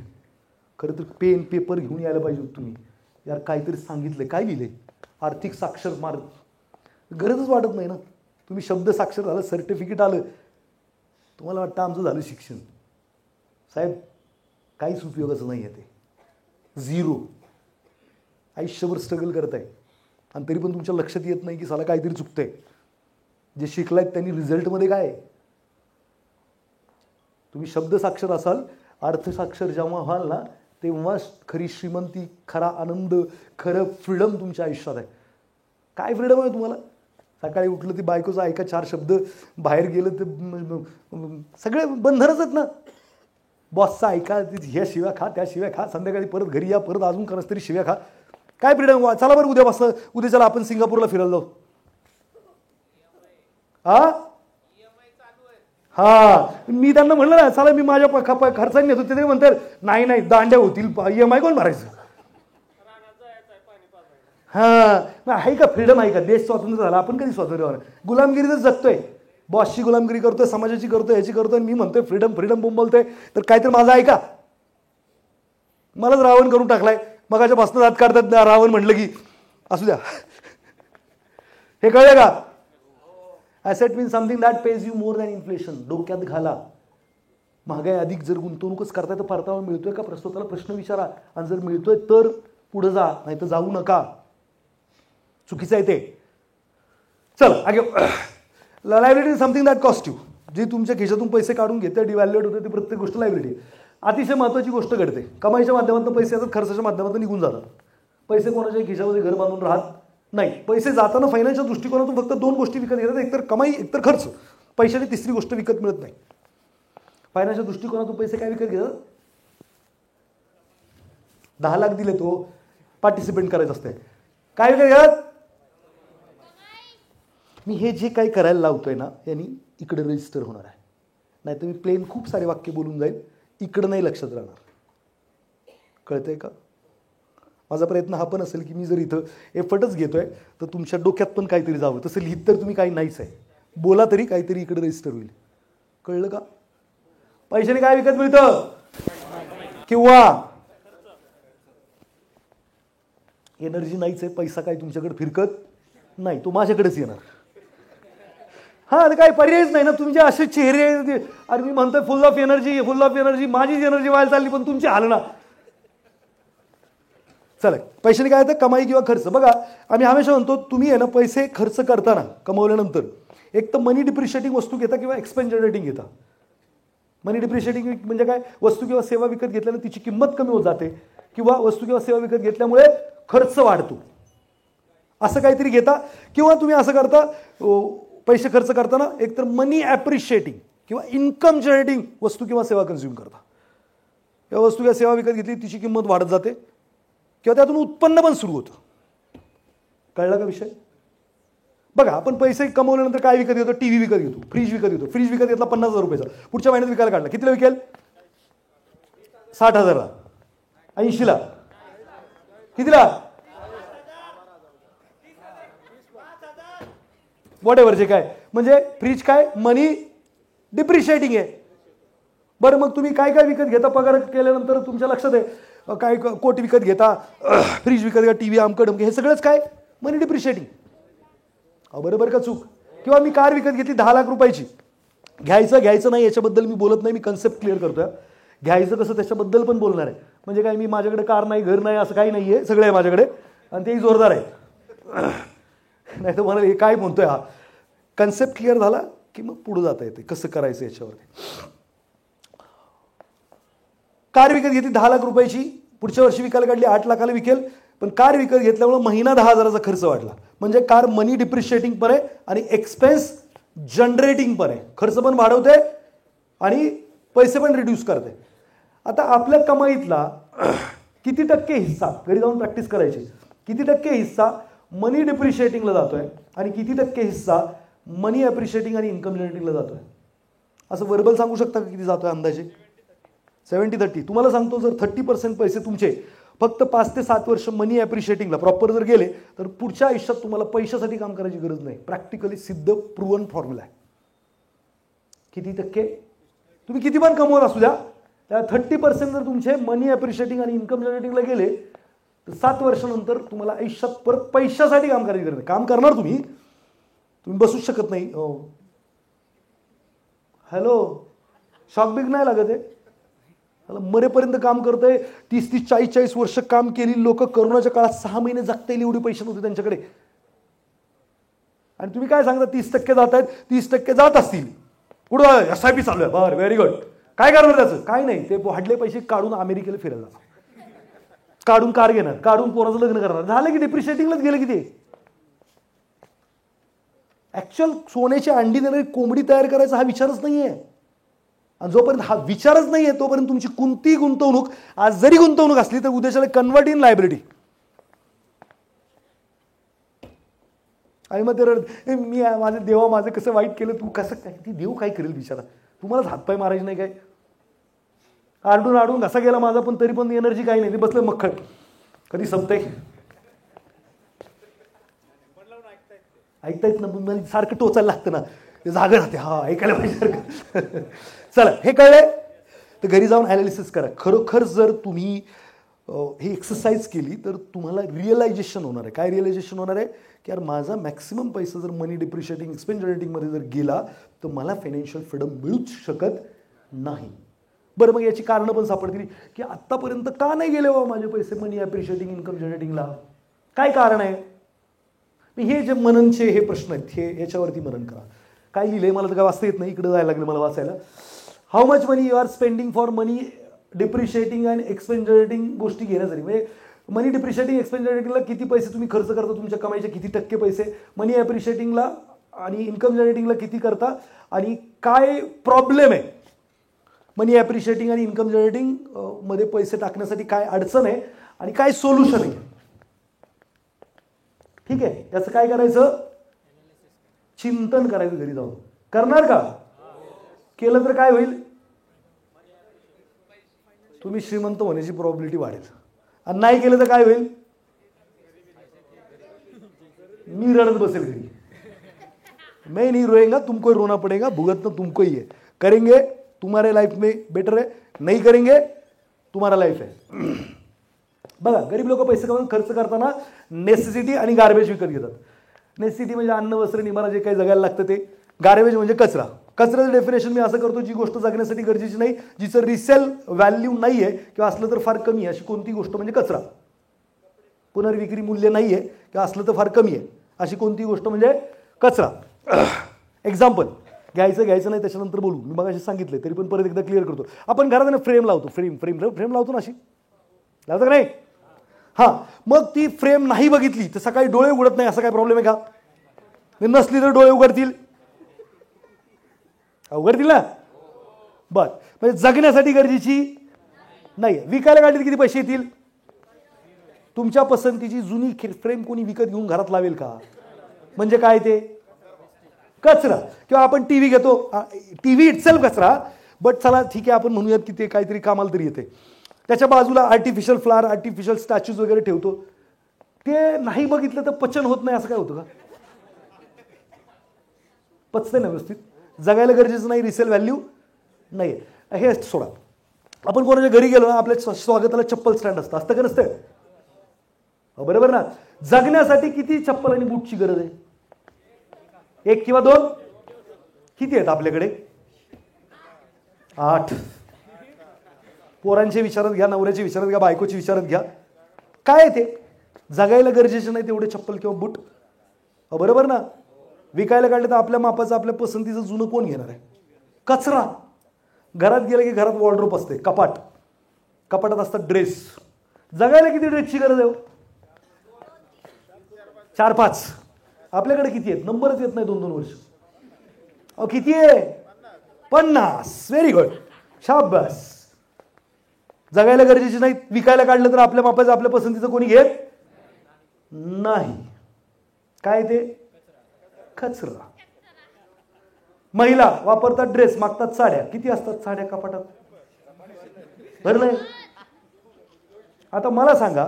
खरं तर पेन पेपर घेऊन यायला पाहिजे तुम्ही. यार काहीतरी सांगितलंय, काय लिहिलंय, आर्थिक साक्षर मार्ग, गरजच वाटत नाही ना. तुम्ही शब्द साक्षर झालं, सर्टिफिकेट आलं, तुम्हाला वाटतं आमचं झालं शिक्षण. साहेब काहीच उपयोगाचं नाही आहे ते. 0. आयुष्यभर स्ट्रगल करत आहे आणि तरी पण तुमच्या लक्षात येत नाही की साला काहीतरी चुकतंय. जे शिकलायत त्यांनी रिझल्टमध्ये काय आहे? तुम्ही शब्द साक्षर असाल, अर्थसाक्षर जेव्हा व्हाल ना, तेव्हा खरी श्रीमंती, खरा आनंद, खरं फ्रीडम तुमच्या आयुष्यात आहे. काय फ्रीडम आहे तुम्हाला? सकाळी उठलं ती बायकोचं ऐका 4 शब्द, बाहेर गेलं तर सगळे बंधनच आहेत ना. बॉसचा ऐका, ह्या शिव्या खा, त्या शिव्या खा, संध्याकाळी परत घरी या, परत अजून करत तरी शिव्या खा. काय फ्रीडम? चला बरं उद्यापासून, उद्या चला आपण सिंगापूरला फिरायला जाऊ. मी त्यांना म्हणलं ना चला मी माझ्या खर्चाने नेतो, ते म्हणतात नाही नाही दांड्या होतील, EMI कोण भरायचं? आहे का फ्रीडम? आहे का? देश स्वातंत्र्य झाला, आपण कधी स्वातंत्र्य? गुलामगिरीच जगतोय, बॉसची गुलामगिरी करतोय, समाजाची करतोय, ह्याची करतोय. मी म्हणतोय फ्रीडम फ्रीडम बोंबलतोय, तर काहीतरी माझं ऐका. मलाच रावण करून टाकलाय. मगाच्या बसनं दात काढतात रावण म्हटलं की असू द्या. हे कळलं का? Asset means something that pays you more than inflation. डोक्यात घाला. महागाई अधिक जर गुंतवणूकच करताय तर परतावा मिळतोय का? प्रस्तुताला प्रश्न विचारा, आणि जर मिळतोय तर पुढे जा, नाही तर जाऊ नका. चुकीचं आहे ते. चला आगे. Liability is something that cost you. जी तुमच्या खिशातून पैसे काढून घेते, डिव्हॅल्युएट होते, ती प्रत्येक गोष्ट लायबिलिटी. अतिशय महत्त्वाची गोष्ट घडते. कमाईच्या माध्यमातून पैसे येतात, खर्चाच्या माध्यमातून निघून जातात. पैसे कोणाच्या खिशामध्ये घर बांधून राहत नाही. पैसे जाताना फायनान्शियल दृष्टिकोनातून फक्त 2 गोष्टी विकत घेतात, एकतर कमाई, एकतर खर्च. पैशाने तिसरी गोष्ट विकत मिळत नाही. फायनान्शियल दृष्टिकोनातून पैसे काय विकत घेतात? 10 लाख दिले तो पार्टिसिपेट करायचं असते. काय विकत घेतात? मी हे जे काही करायला लावतोय ना, यांनी इकडे रजिस्टर होणार आहे. नाही तर मी प्लेन खूप सारे वाक्य बोलून जाईल, इकडं नाही लक्षात राहणार. कळतंय का? माझा प्रयत्न हा पण असेल की मी जर इथं एफर्टच घेतोय तर तुमच्या डोक्यात पण काहीतरी जावं. तसं लिहित तर तुम्ही काही नाहीच आहे, बोला तरी काहीतरी इकडे रजिस्टर होईल. कळलं का? पैशाने काय विकत मिळतं? किंवा एनर्जी नाहीच आहे. पैसा काय तुमच्याकडे फिरकत नाही, तो माझ्याकडेच येणार. काय पर्यायच नाही ना. तुमचे असे चेहरे, अरे मी म्हणतोय फुल of energy, full of energy, माझीच एनर्जी व्हायला चालली पण तुमची हाल ना. चला, पैशाने काय येतं? कमाई किंवा खर्च. बघा आम्ही हमेशा म्हणतो तुम्ही आहे ना पैसे खर्च करताना, कमवल्यानंतर एक तर मनी डिप्रिशिएटिंग वस्तू घेता किंवा एक्सपेन्स जनरेटिंग घेता. मनी डिप्रिशिएटिंग म्हणजे काय? वस्तू किंवा सेवा विकत घेतल्याने तिची किंमत कमी होत जाते, किंवा वस्तू किंवा सेवा विकत घेतल्यामुळे खर्च वाढतो, असं काहीतरी घेता. किंवा तुम्ही असं करता, पैसे खर्च करताना एकतर मनी ॲप्रिशिएटिंग किंवा इन्कम जनरेटिंग वस्तू किंवा सेवा कन्झ्युम करता. या वस्तू किंवा सेवा विकत घेतली तिची किंमत वाढत जाते किंवा त्यातून उत्पन्न पण सुरू होतं. कळला का विषय? बघा, आपण पैसे कमवल्यानंतर काय विकत घेतो? टीव्ही विकत घेतो, फ्रीज विकत घेतो. फ्रीज विकत घेतला 50,000 रुपयाचा, पुढच्या महिन्यात विकायला काढला, कितीला विकेल? 60,000ला, 80ला, कितीला? व्हॉट एव्हर जे काय. म्हणजे फ्रीज काय मनी डिप्रिशिएटिंग आहे. बरं, मग तुम्ही काय काय विकत घेता पगार केल्यानंतर? तुमच्या लक्षात आहे काय? कोट विकत घेता, फ्रीज विकत घेता, टीव्ही, आमकड हे सगळंच काय मनी डिप्रिशिएटिंग. बरोबर का चूक? किंवा मी कार विकत घेतली 10 लाख रुपयाची. घ्यायचं नाही याच्याबद्दल मी बोलत नाही, मी कन्सेप्ट क्लिअर करतोय. घ्यायचं कसं त्याच्याबद्दल पण बोलणार आहे. म्हणजे काय, मी माझ्याकडे कार नाही, घर नाही असं काही नाही आहे, सगळं आहे माझ्याकडे आणि तेही जोरदार आहे. नाही तर मला हे काय म्हणतोय हा. कन्सेप्ट क्लिअर झाला की मग पुढे जाता येते कसं करायचं याच्यावरती. कार विकत घेतली 10 लाख रुपयाची, पुढच्या वर्षी विकायला काढली 8 लाखाला विकेल. पण कार विकत घेतल्यामुळे महिना 10,000चा खर्च वाढला. म्हणजे कार मनी डिप्रिशिएटिंग पण आहे आणि एक्सपेन्स जनरेटिंग पण आहे. खर्च पण वाढवते आणि पैसे पण रिड्यूस करते. आता आपल्या कमाईतला किती टक्के हिस्सा, घरी जाऊन प्रॅक्टिस करायची, किती टक्के हिस्सा मनी डिप्रिशिएटिंगला जातोय आणि किती टक्के हिस्सा मनी ॲप्रिशिएटिंग आणि इन्कम जनरेटिंगला जातोय? असं वर्बल सांगू शकता का किती जातोय अंदाजे? 70-30. तुम्हाला सांगतो, जर 30% पैसे तुमचे फक्त 5 ते 7 वर्ष मनी ॲप्रिशिएटिंगला प्रॉपर जर गेले तर पुढच्या आयुष्यात तुम्हाला पैशासाठी काम करायची गरज नाही. प्रॅक्टिकली सिद्ध प्रूव्हन फॉर्म्युला आहे. किती टक्के तुम्ही किती पण कमवत असू द्या, त्या 30% जर तुमचे मनी ॲप्रिशिएटिंग आणि इन्कम जनरेटिंगला गेले तर 7 वर्षानंतर तुम्हाला आयुष्यात परत पैशासाठी काम करायची गरज नाही. काम करणार तुम्ही बसूच शकत नाही. हॅलो, शॉक बिग नाही लागत आहे? मरेपर्यंत काम करतंय, 30-30, 40-40 वर्ष काम केली लोक. करोनाच्या काळात 6 महिने जगता येईल एवढे पैसे नव्हते त्यांच्याकडे. आणि तुम्ही काय सांगता 30% जात आहेत, 30% जात असतील कुठं? SIP चालू आहे. बरं, व्हेरी गुड. काय करणार त्याचं? काय नाही, ते वाढले पैसे काढून अमेरिकेला फिरायला जाणार, काढून कार घेणार, काढून पोराचं लग्न करणार. झालं की डिप्रिशिएटिंगलाच गेलं की ते. ऍक्च्युअल सोन्याची अंडी देणारी कोंबडी तयार करायचा हा विचारच नाहीये. आणि जोपर्यंत हा विचारच नाहीये तोपर्यंत तुमची कोणतीही गुंतवणूक, आज जरी गुंतवणूक असली तर उद्याच्याला कन्वर्ट इन लायबिलिटी. आणि मग ते मी माझे देवा माझं कसं वाईट केलं, तू कसं काय, ती देव काय करेल बिचारा? तुम्हालाच हातपाय मारायचे नाही काय? आरडून घसा गेला माझा, पण तरी पण एनर्जी काही नाही, ते बसलं मक्खळ. कधी संपतंय? ऐकतायत ना, मला सारखं टोचायला लागतं ना, ते जागा राहते. हा, ऐकायला पाहिजे. चला, हे कळलंय तर घरी जाऊन ॲनालिसिस करा. खरोखर जर तुम्ही ही एक्सरसाइज केली तर तुम्हाला रिअलायझेशन होणार आहे. काय रिअलायझेशन होणार आहे? की यार माझा मॅक्सिमम पैसा जर मनी डिप्रिशिएटिंग, एक्सपेन्स जनरेटिंगमध्ये जर गेला तर मला फायनान्शियल फ्रीडम मिळूच शकत नाही. बरं, मग याची कारणं पण सापडतील की आत्तापर्यंत का नाही गेले हो माझे पैसे मनी ॲप्रिशिएटिंग, इन्कम जनरेटिंगला? काय कारण आहे? हे जे मननचे हे प्रश्न आहेत, हे याच्यावरती मनन करा. काय लिहिलंय मला तर काय वाचता येत नाही, इकडे जायला लागलं मला वाचायला. How much money you are spending for money depreciating and expense generating गोष्टी घेण्यासाठी. म्हणजे मनी डिप्रिशिएटिंग, एक्सपेन्स जनरेटिंगला किती पैसे तुम्ही खर्च करता, तुमच्या कमाईचे किती टक्के पैसे, मनी ॲप्रिशिएटिंगला आणि इन्कम जनरेटिंगला किती करता, आणि काय प्रॉब्लेम आहे मनी ॲप्रिशिएटिंग आणि इन्कम जनरेटिंग मध्ये पैसे टाकण्यासाठी, काय अडचण आहे आणि काय सोल्युशन आहे. ठीक आहे, याचं काय करायचं? चिंतन करायचं घरी जाऊन. करणार का? केलं तर काय होईल? तुम्ही श्रीमंत होण्याची प्रॉबिलिटी वाढेल. आणि नाही केलं तर काय होईल? मी रडत बसेल घरी. मैं नहीं रोएगा, तुमको रोना पड़ेगा, भुगतना तुमको ही है. करेंगे तुम्हारे लाइफ में बेटर है, नहीं करेंगे तुम्हारा लाइफ है. बघा, गरीब लोक पैसे कमवून खर्च करताना नेसेसिटी आणि गार्बेज विकत घेतात. नेसेसिटी म्हणजे अन्न, वस्त्र, निवारा, जे काही जगायला लागतं ते. गार्बेज म्हणजे कचरा. कचऱ्याचं डेफिनेशन मी असं करतो, जी गोष्ट जगण्यासाठी गरजेची नाही, जिचं रिसेल व्हॅल्यू नाही आहे किंवा असलं तर फार कमी आहे, अशी कोणती गोष्ट म्हणजे कचरा. पुनर्विक्री मूल्य नाही आहे किंवा असलं तर फार कमी आहे, अशी कोणती गोष्ट म्हणजे कचरा. एक्झाम्पल घ्यायचं नाही, त्याच्यानंतर बोलू. मी मगाशी सांगितलं तरी पण परत एकदा क्लिअर करतो. आपण घरात फ्रेम लावतो, फ्रेम लावतो ना, अशी लावतो का नाही? हां, मग ती फ्रेम नाही बघितली तर सकाळी डोळे उघडत नाही, असं काय प्रॉब्लेम आहे का? नसली तर डोळे उघडतील? उघडतील ना. बर, म्हणजे जगण्यासाठी गरजेची नाही. विकायला काढली किती पैसे येतील? तुमच्या पसंतीची जुनी फ्रेम कोणी विकत घेऊन घरात लावेल का? म्हणजे काय ते कचरा. किंवा आपण टीव्ही घेतो, टीव्ही इटसेल्फ कचरा, बट चला ठीक आहे आपण म्हणूयात की ते काहीतरी कामाला तरी येते. त्याच्या बाजूला आर्टिफिशियल फ्लावर, आर्टिफिशियल स्टॅच्यूज वगैरे ठेवतो. ते नाही बघितलं तर पचन होत नाही असं काय होतं का? पचते ना व्यवस्थित. जगायला गरजेचं नाही, रिसेल व्हॅल्यू नाही. हे सोडा. आपण कोणाच्या घरी गेलो ना, आपल्या स्वागताला चप्पल स्टँड असतं का नसतं? बरोबर ना. जगण्यासाठी किती चप्पल आणि बूटची गरज आहे? 1 किंवा 2? किती आहेत आपल्याकडे? 8. पोरांचे विचारात घ्या, नवऱ्याचे विचारात घ्या, बायकोची विचारात घ्या. काय ते जगायला गरजेचे नाही तेवढे चप्पल किंवा बूट? बरोबर ना. विकायला काढले तर आपल्या मापाचं, आपल्या पसंतीचं जुनं कोण घेणार आहे? कचरा. घरात गेलं की घरात वॉर्डरोब असते, कपाट. कपाटात असतात ड्रेस. जगायला किती ड्रेसची गरज आहे? 4-5. आपल्याकडे किती आहेत? नंबरच येत नाही 2-2 वर्ष. किती आहे? 50. व्हेरी गुड, शाबास. जगायला गरजेची नाही, विकायला काढलं तर आपल्या मापाचं, आपल्या पसंतीचं कोणी घेत नाही. काय ते? कचरा. महिला वापरतात ड्रेस, मागतात साड्या. किती असतात साड्या कपाटात? बरं नाही. आता मला सांगा,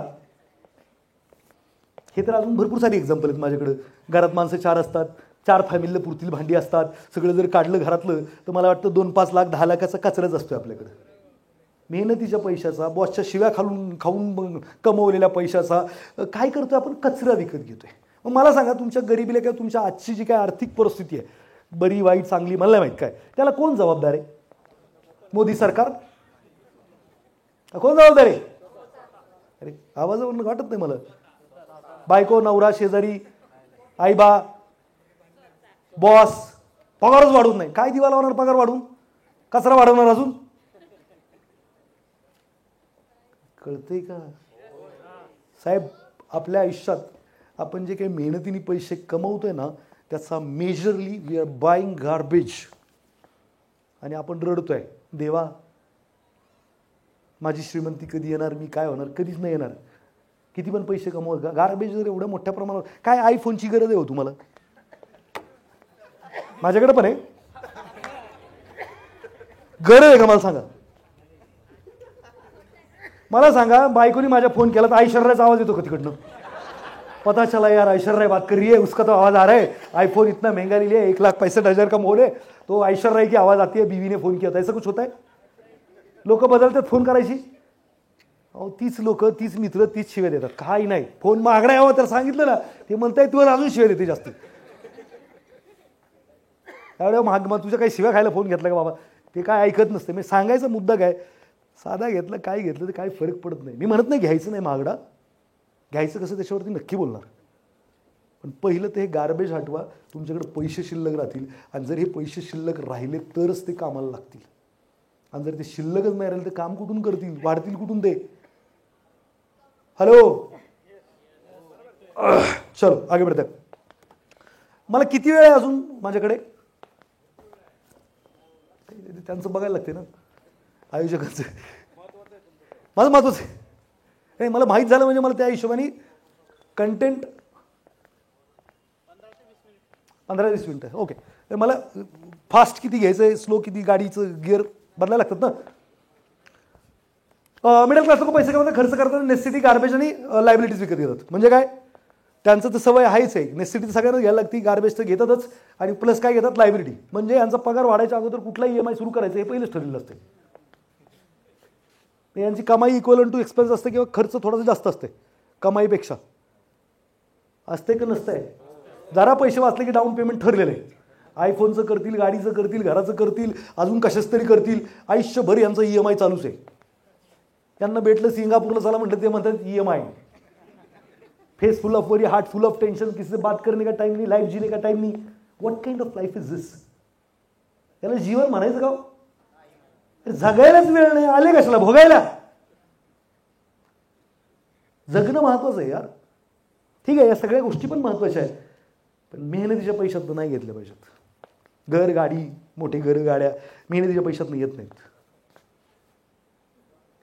हे तर अजून भरपूर सारी एक्झाम्पल आहेत माझ्याकडे. घरात माणसं 4 असतात, 4 फॅमिलीला पुरतील भांडी असतात. सगळं जर काढलं घरातलं तर मला वाटतं 2-5 लाख 10 लाखाचा कचराच असतोय आपल्याकडे. मेहनतीच्या पैशाचा, बॉसच्या शिव्या खाऊन कमवलेल्या पैशाचा काय करतोय आपण? कचरा विकत घेतोय. मग मला सांगा, तुमच्या गरिबीला किंवा तुमच्या आजची जी काय आर्थिक परिस्थिती आहे, बरी वाईट चांगली मला नाही माहीत काय, त्याला कोण जबाबदार आहे? मोदी सरकार? कोण जबाबदार आहे? अरे आवाजावरून वाटत नाही मला. बायको, नवरा, शेजारी, आईबा, बॉस. पगारच वाढवत नाही. काय दिवा लावणार पगार वाढवून? कचरा वाढवणार अजून? कळतंय का साहेब? आपल्या आयुष्यात आपण जे काही मेहनतीने पैसे कमवतोय ना, त्याचा majorly we are buying garbage. आणि आपण रडतोय, देवा माझी श्रीमंती कधी येणार, मी काय होणार? कधीच नाही येणार. किती पण पैसे कमवत का, गार्बेज जर एवढ्या मोठ्या प्रमाणावर. काय आयफोनची गरज आहे हो तुम्हाला? माझ्याकडे पण आहे. गरज आहे का मला सांगा? मला सांगा, बायकोनी माझ्या फोन केला तर ऐश्वर्याचा आवाज येतो का तिकडनं? पता चला यार ऐश्वर्या बात कर रही है, उसका तो आवाज आ रहा है. आईफोन इतना महंगा ले लिया, 1,65,000 का मोल है, तो ऐश्वर्या की आवाज आती है, बीवी ने फोन किया था. ऐसा कुछ होता है? लोक बदलतात फोन करायची. अहो तीच लोक, तीच मित्र, तीच शिव्या देतात. काही नाही, फोन महागडा यावा तर सांगितलं ना, ते म्हणताय तुला अजून शिव्या देते जास्त. एवढ्या महाग, मग तुझ्या काही शिव्या खायला फोन घेतला का बाबा? ते काय ऐकत नसते. मी सांगायचा मुद्दा काय, साधा घेतलं काय घेतलं तर काही फरक पडत नाही. मी म्हणत नाही घ्यायचं नाही महागडा, घ्यायचं कसं त्याच्यावरती नक्की बोलणार. पण पहिलं ते हे गार्बेज हटवा, तुमच्याकडे पैसे शिल्लक राहतील. आणि जर हे पैसे शिल्लक राहिले तरच ते कामाला लागतील. आणि जर ते शिल्लकच नाही राहिले तर काम कुठून करतील, वाढतील कुठून ते? हॅलो, चलो आगे बढ़ते. मला किती वेळ आहे अजून माझ्याकडे? त्यांचं बघायला लागते ना आयोजकांचं. माझं महत्वाचं आहे. नाही मला माहीत झालं म्हणजे मला त्या हिशोबाने कंटेंट 15-20 मिनिटं. ओके. मला फास्ट किती घ्यायचं आहे, स्लो किती, गाडीचं गिअर बदलायला लागतात ना. मिडल क्लास लोक पैसे कमवतात, खर्च करतात, नेसेसिटी, गार्बेज आणि लायबिलिटीज विकत घेतात. म्हणजे काय? त्यांचं तर सवय आहेच आहे. नेसेसिटी सगळ्यांना घ्यायला लागते, गार्बेज तर घेतातच, आणि प्लस काय घेतात? लायबिलिटी. म्हणजे यांचा पगार वाढायच्या अगोदर कुठला EMI सुरू करायचं हे पहिलेच ठरलेलं असते. यांची कमाई इक्वल टू एक्सपेन्स असते किंवा खर्च थोडासा जास्त असते कमाईपेक्षा. असते का नसतंय? जरा पैसे वाचले की डाऊन पेमेंट ठरलेलं आहे. आयफोनचं करतील, गाडीचं करतील, घराचं करतील, अजून कशाच तरी करतील. आयुष्यभर यांचं EMI चालूच आहे. त्यांना भेटलं सिंगापूरला चला म्हटलं ते म्हणतात EMI. Face full of worry, heart full of tension, किसी से बात करने का टाइम नहीं, लाइफ जीने का टाइम नहीं. What kind of life is this? याला जीवन म्हणायचं का? जगायलाच वेळ नाही, आले कशाला भोगायला? जगणं महत्वाचं आहे यार. ठीक आहे, या सगळ्या गोष्टी पण महत्वाच्या आहेत, पण मेहनतीच्या पैशात नाही घेतल्या पाहिजेत. घर, गाडी, मोठे घर, गाड्या मेहनतीच्या पैशात येत नाहीत.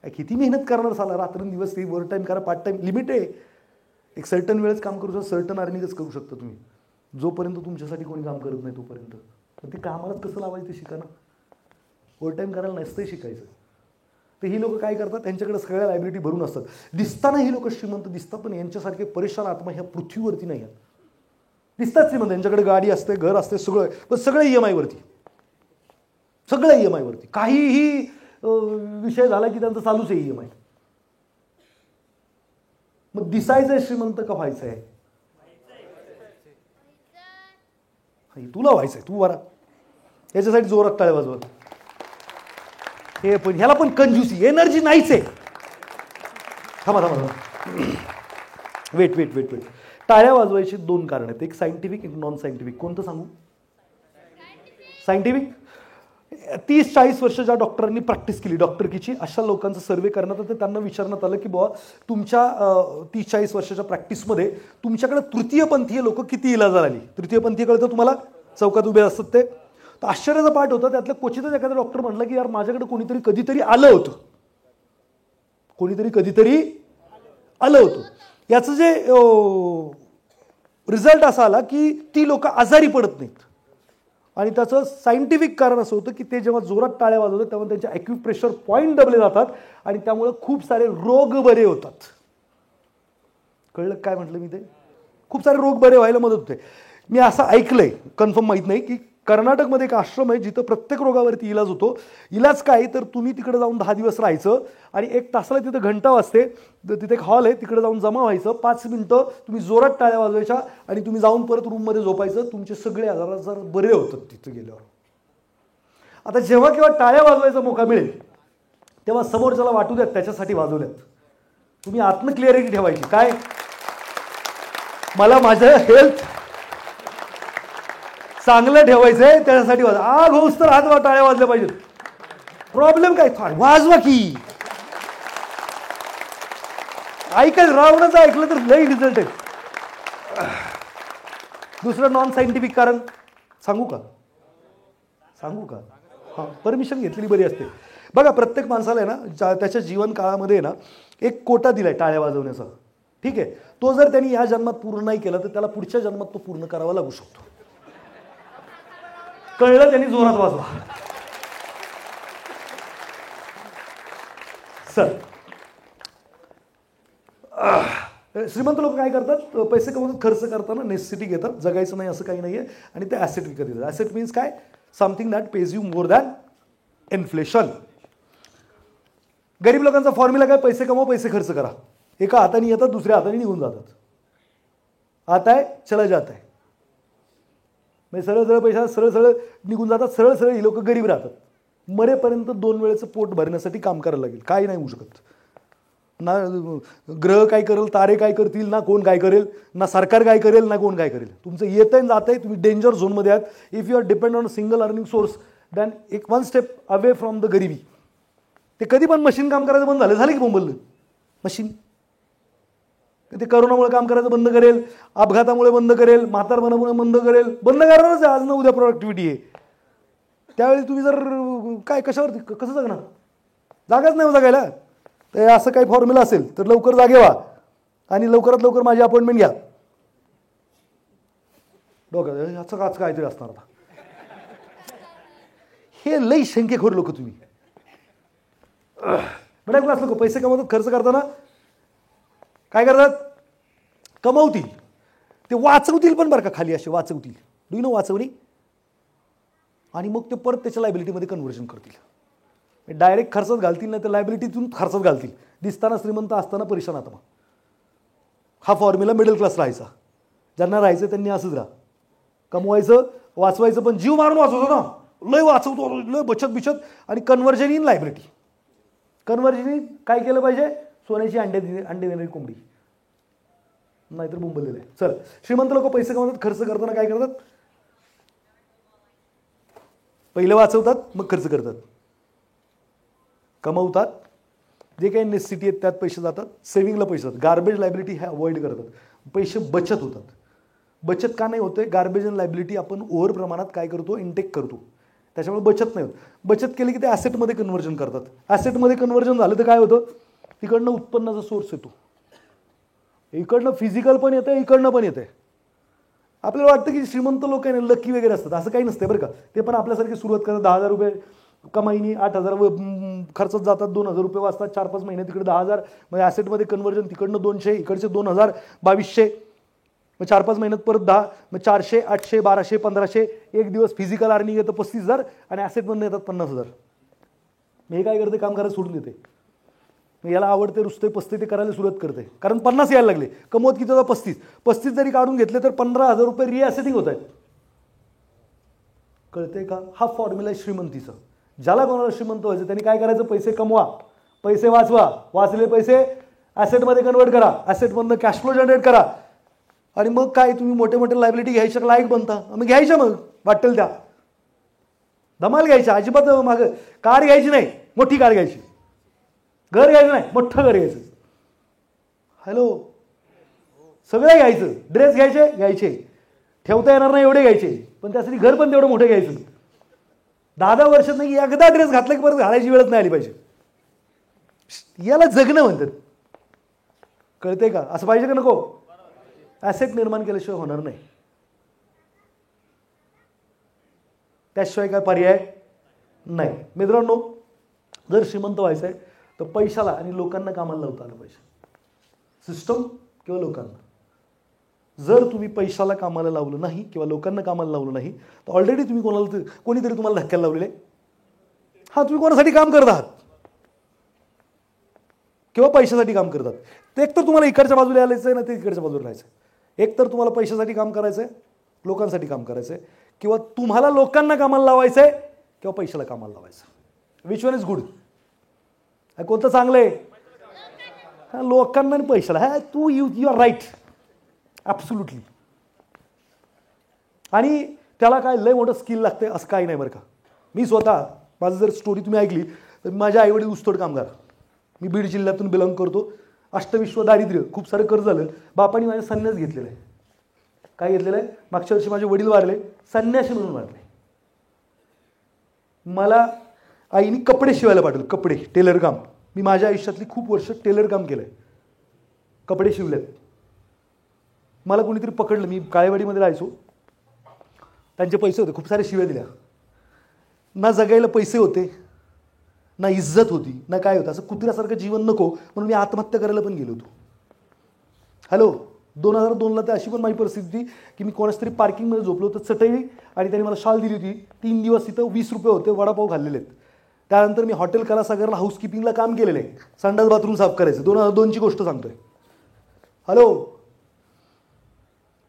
किती मेहनत करणार साला, रात्रंदिवस ओव्हर टाईम करा, पार्ट टाईम लिमिट आहे. एक सर्टन वेळेस काम करू शकता, सर्टन अर्निंगच करू शकता तुम्ही. जोपर्यंत तुमच्यासाठी कोणी काम करत नाही तोपर्यंत. पण ते कामालाच कसं लावायचं ते शिका ना. ओव्हर टाईम करायला नसतंय शिकायचं. तर ही लोक काय करतात, त्यांच्याकडे सगळ्या लायबिलिटी भरून असतात. दिसताना ही लोक श्रीमंत दिसतात, पण यांच्यासारखे परेशान आत्मा ह्या पृथ्वीवरती नाही आहेत. दिसतात श्रीमंत, यांच्याकडे गाडी असते, घर असते, सगळं, पण सगळं EMI वरती, सगळं EMI वरती. काहीही विषय झाला की त्यांचं चालूच आहे EMI. मग दिसायचंय श्रीमंत का व्हायचंय? तुला व्हायचंय, तू बरा याच्यासाठी जोरात टाळ्या वाजवत. हे पण ह्याला पण कंजूसी, एनर्जी नाहीच आहे. थांबा थांबा वेट वेट वेट वेट टाळ्या वाजवायची 2 कारण आहेत, एक सायंटिफिक, एक नॉन सायंटिफिक. कोणतं सांगू? सायंटिफिक. 30-40 वर्ष ज्या डॉक्टरांनी प्रॅक्टिस केली डॉक्टरकीची, अशा लोकांचा सर्व्हे करण्यात आलं. तर त्यांना विचारण्यात आलं की बाबा तुमच्या 30-40 वर्षाच्या प्रॅक्टिसमध्ये तुमच्याकडे तृतीयपंथीय लोक किती इलाजाला आली? तृतीयपंथीय कळतं तुम्हाला? चौकात उभे असतात ते. तर आश्चर्याचा पाठ होता, त्यातल्या क्वचितच एखादा डॉक्टर म्हटला की यार माझ्याकडे कोणीतरी कधीतरी आलं होतं, कोणीतरी कधीतरी आलं होतं. याचं जे रिझल्ट असा आला की ती लोक आजारी पडत नाहीत. आणि त्याचं सायंटिफिक कारण असं होतं की ते जेव्हा जोरात टाळ्या वाजवतात तेव्हा त्यांचे ॲक्युप्रेशर पॉईंट दबले जातात आणि त्यामुळे खूप सारे रोग बरे होतात. कळलं काय म्हटलं मी? ते खूप सारे रोग बरे व्हायला मदत होते. मी असं ऐकलंय, कन्फर्म माहीत नाही, की कर्नाटकमध्ये एक आश्रम आहे जिथं प्रत्येक रोगावरती इलाज होतो. इलाज काय तर तुम्ही तिकडे जाऊन 10 दिवस राहायचं आणि 1 तासाला तिथं घंटा वाजते, तिथे एक हॉल आहे, तिकडे जाऊन जमा व्हायचं. 5 मिनिटं तुम्ही जोरात टाळ्या वाजवायच्या आणि तुम्ही जाऊन परत रूममध्ये झोपायचं. तुमचे सगळे आजार बरे होतात तिथं गेल्यावर. आता जेव्हा केव्हा टाळ्या वाजवायचा मौका मिळेल तेव्हा समोरच्याला वाटू द्यात त्याच्यासाठी वाजवल्यात. तुम्ही आत्म क्लिअरिटी ठेवायची. काय? मला माझं हेल्थ चांगलं ठेवायचंय, त्याच्यासाठी आग होऊस तर हात टाळ्या वाजल्या पाहिजेत. प्रॉब्लेम काय? वाजवा की. ऐकायचं, रावणाचं ऐकलं तर लई रिझल्ट आहे. दुसरं नॉन सायंटिफिक कारण सांगू का? सांगू का? हां, परमिशन घेतलेली बरी असते. बघा, प्रत्येक माणसाला आहे ना त्याच्या जीवन काळामध्ये ना एक कोटा दिलाय टाळ्या वाजवण्याचा. ठीक आहे, तो जर त्यांनी या जन्मात पूर्ण नाही केला तर त्याला पुढच्या जन्मात तो पूर्ण करावा लागू शकतो. कळलं? त्यांनी जोरात वाजवा. सर, श्रीमंत लोक काय करतात? पैसे कमवतात, खर्च करताना नेसेसिटी घेतात, जगायचं नाही असं काही नाहीये, आणि ते ॲसेट विकत घेतात. ॲसेट मीन्स काय? Something that pays you more than inflation. गरीब लोकांचा फॉर्म्युला काय? पैसे कमवा, पैसे खर्च करा. एका हाताने येतात, दुसऱ्या हाताने निघून जातात. आता आहे चला जात आहे, म्हणजे सरळ सरळ पैसा सरळ सरळ निघून जातात. सरळ सरळ ही लोक गरीब राहतात. मरेपर्यंत 2 वेळेचं पोट भरण्यासाठी काम करायला लागेल. काही नाही होऊ शकत. ना ग्रह काय करेल, तारे काय करतील, ना कोण काय करेल, ना सरकार काय करेल, ना कोण काय करेल. तुमचं येतंय आणि जात आहे, तुम्ही डेंजर झोनमध्ये आहात. If you are depend on a single earning source then एक 1 स्टेप अवे फ्रॉम द गरिबी. ते कधी पण मशीन काम करायचं बंद झालं की बोंबललं मशीन. ते करोनामुळे काम करायचं बंद करेल, अपघातामुळे बंद करेल, म्हातारपणामुळे बंद करेल. बंद करणारच आहे, आज ना उद्या प्रोडक्टिव्हिटी आहे. त्यावेळी तुम्ही जर काय कशावरती कसं जगणार? जागाच नाही जगायला. तर असं काही फॉर्म्युला असेल तर लवकर जागे व्हा आणि लवकरात लवकर माझी अपॉइंटमेंट घ्या. डोक्यात याचं काच काहीतरी असणार. आता हे लई शंकेखोर लोक तुम्ही. मिडल क्लास लोक पैसे कमवतात, खर्च करताना काय करतात? कमवतील, ते वाचवतील पण बरं का, खाली असे वाचवतील. डू यू नो वाचवणी? आणि मग ते परत त्याच्या लायबिलिटीमध्ये कन्व्हर्जन करतील. डायरेक्ट खर्चात घालतील, नाही तर लायबिलिटीतून खर्चात घालतील. दिसताना श्रीमंत असताना परेशान आत्मा. हा फॉर्म्युला मिडल क्लास राहायचा. ज्यांना राहायचं त्यांनी असंच राहा. कमवायचं, वाचवायचं, पण जीव मारून वाचवतो ना. लय वाचवतो, लय बचत बिचत, आणि कन्व्हर्जन इन लायबिलिटी. कन्व्हर्जन काय केलं पाहिजे? सोन्याची अंडे देणारी कोंबडी, नाहीतर मुंबईला आहे. चल, श्रीमंत लोक पैसे कमवतात, खर्च करताना काय करतात? पहिले वाचवतात, मग खर्च करतात. कमवतात, जे काही नेसेसिटी आहेत त्यात पैसे जातात, सेव्हिंगला पैसे जातात. गार्बेज लायबिलिटी हे अवॉइड करतात. पैसे बचत होतात. बचत का नाही होते? गार्बेज अँड लायबिलिटी आपण ओव्हर प्रमाणात काय करतो? इनटेक करतो. त्याच्यामुळे बचत नाही होत. बचत केली की ते ॲसेटमध्ये कन्व्हर्जन करतात. ॲसेटमध्ये कन्व्हर्जन झालं तर काय होतं, तिकडनं उत्पन्नाचा सोर्स येतो, इकडनं फिजिकल पण येतं, इकडनं पण येते. आपल्याला वाटतं की श्रीमंत लोक आहे लकी वगैरे असतात, असं काही नसते बरं का. ते पण आपल्यासारखी सुरुवात करतात, 10,000 रुपये कमाईनी 8,000 खर्चच जातात, 2,000 रुपये वाचतात, 4-5 महिने तिकडे 10,000, म्हणजे ॲसेटमध्ये कन्व्हर्जन, तिकडनं 200, इकडचे 2,000, 2,200, मग 4-5 महिन्यात परत 10, मग 400, 800, 1200, 1500, एक दिवस फिजिकल अर्निंग येतं 35,000 आणि ॲसेटमधून येतात 50,000. मी हे काय करते, काम करायला सोडून देते. याला आवडते, रुसते, पसते, ते करायला सुरुवात करते, कारण 50 यायला लागले, कमवत किती होता 35 जरी काढून घेतले तर 15,000 रुपये रिॲसेटिंग होत आहेत. कळते का? हा फॉर्म्युला आहे श्रीमंतीचा. ज्याला कोणाला श्रीमंत व्हायचं त्यांनी काय करायचं, पैसे कमवा, पैसे वाचवा, वाचले पैसे ॲसेटमध्ये कन्वर्ट करा, ॲसेटमधनं कॅश फ्लो जनरेट करा, आणि मग काय तुम्ही मोठे मोठे लायबिलिटी घ्यायच्या लायक बनता. मग घ्यायच्या, मग वाटेल त्या धमाल घ्यायच्या, अजिबात मागं. कार घ्यायची नाही, मोठी कार घ्यायची. घर घ्यायचं नाही, मोठं घर घ्यायचं. हॅलो, सगळं घ्यायचं. ड्रेस घ्यायचे, ठेवता येणार नाही एवढे घ्यायचे, पण त्यासाठी घर पण तेवढं मोठं घ्यायचं. 10 वर्षात नाही एकदा ड्रेस घातला की परत घालायची वेळच नाही आली पाहिजे. याला जगणं म्हणतात. कळते का? असं पाहिजे का नको? ॲसेट निर्माण केल्याशिवाय होणार नाही. त्याशिवाय काय पर्याय नाही. मित्रांनो, जर श्रीमंत व्हायचं आहे तर पैशाला आणि लोकांना कामाला लावता आलं पाहिजे, सिस्टम किंवा लोकांना. जर तुम्ही पैशाला कामाला लावलं नाही किंवा लोकांना कामाला लावलं नाही तर ऑलरेडी तुम्ही कोणीतरी तुम्हाला धक्क्याला लावलेले. हा, तुम्ही कोणासाठी काम करत आहात किंवा पैशासाठी काम करतात. ते एकतर तुम्हाला इकडच्या बाजूला यायचं आहे ना, ते इकडच्या बाजूला राहायचं. एकतर तुम्हाला पैशासाठी काम करायचं आहे, लोकांसाठी काम करायचं आहे, किंवा तुम्हाला लोकांना कामाला लावायचं आहे किंवा पैशाला कामाला लावायचं. Which one is good? कोणतं चांगलं आहे? हा, लोकांना आणि पैशाला. हा, यू आर राईट, ॲब्सोल्युटली. आणि त्याला काय लय मोठं स्किल लागते असं काही नाही बरं का. मी स्वतः, माझं जर स्टोरी तुम्ही ऐकली तर माझ्या आईवडील ऊसतोड कामगार. मी बीड जिल्ह्यातून बिलॉंग करतो. अष्टविश्व दारिद्र्य, खूप सारं कर्ज झालं. बापाने माझ्या संन्यास घेतलेलं आहे. काय घेतलेलं आहे? मागच्या वर्षी माझे वडील वारले, संन्यासी म्हणून वारले. मला आईने कपडे शिवायला पाठवले, कपडे, टेलर काम. मी माझ्या आयुष्यातली खूप वर्ष टेलर काम केलं आहे, कपडे शिवलेत. मला कोणीतरी पकडलं, मी काळेवाडीमध्ये राहायचो, त्यांचे पैसे होते, खूप सारे शिव्या दिल्या. ना जगायला पैसे होते, ना इज्जत होती, ना काय होतं. असं कुत्र्यासारखं जीवन नको म्हणून मी आत्महत्या करायला पण गेलो होतो. हॅलो, 2002ला तर अशी पण माझी परिस्थिती होती की मी कोणाच तरी पार्किंगमध्ये झोपलो होतो, चटई, आणि त्यांनी मला शाल दिली होती. 3 दिवस तिथं 20 रुपये होते, वडापाव खाल्लेले आहेत. त्यानंतर मी हॉटेल कलासागरला हाऊसकीपिंगला काम केलेलं आहे, संडास बाथरूम साफ करायचं. 2002ची गोष्ट सांगतोय. हॅलो,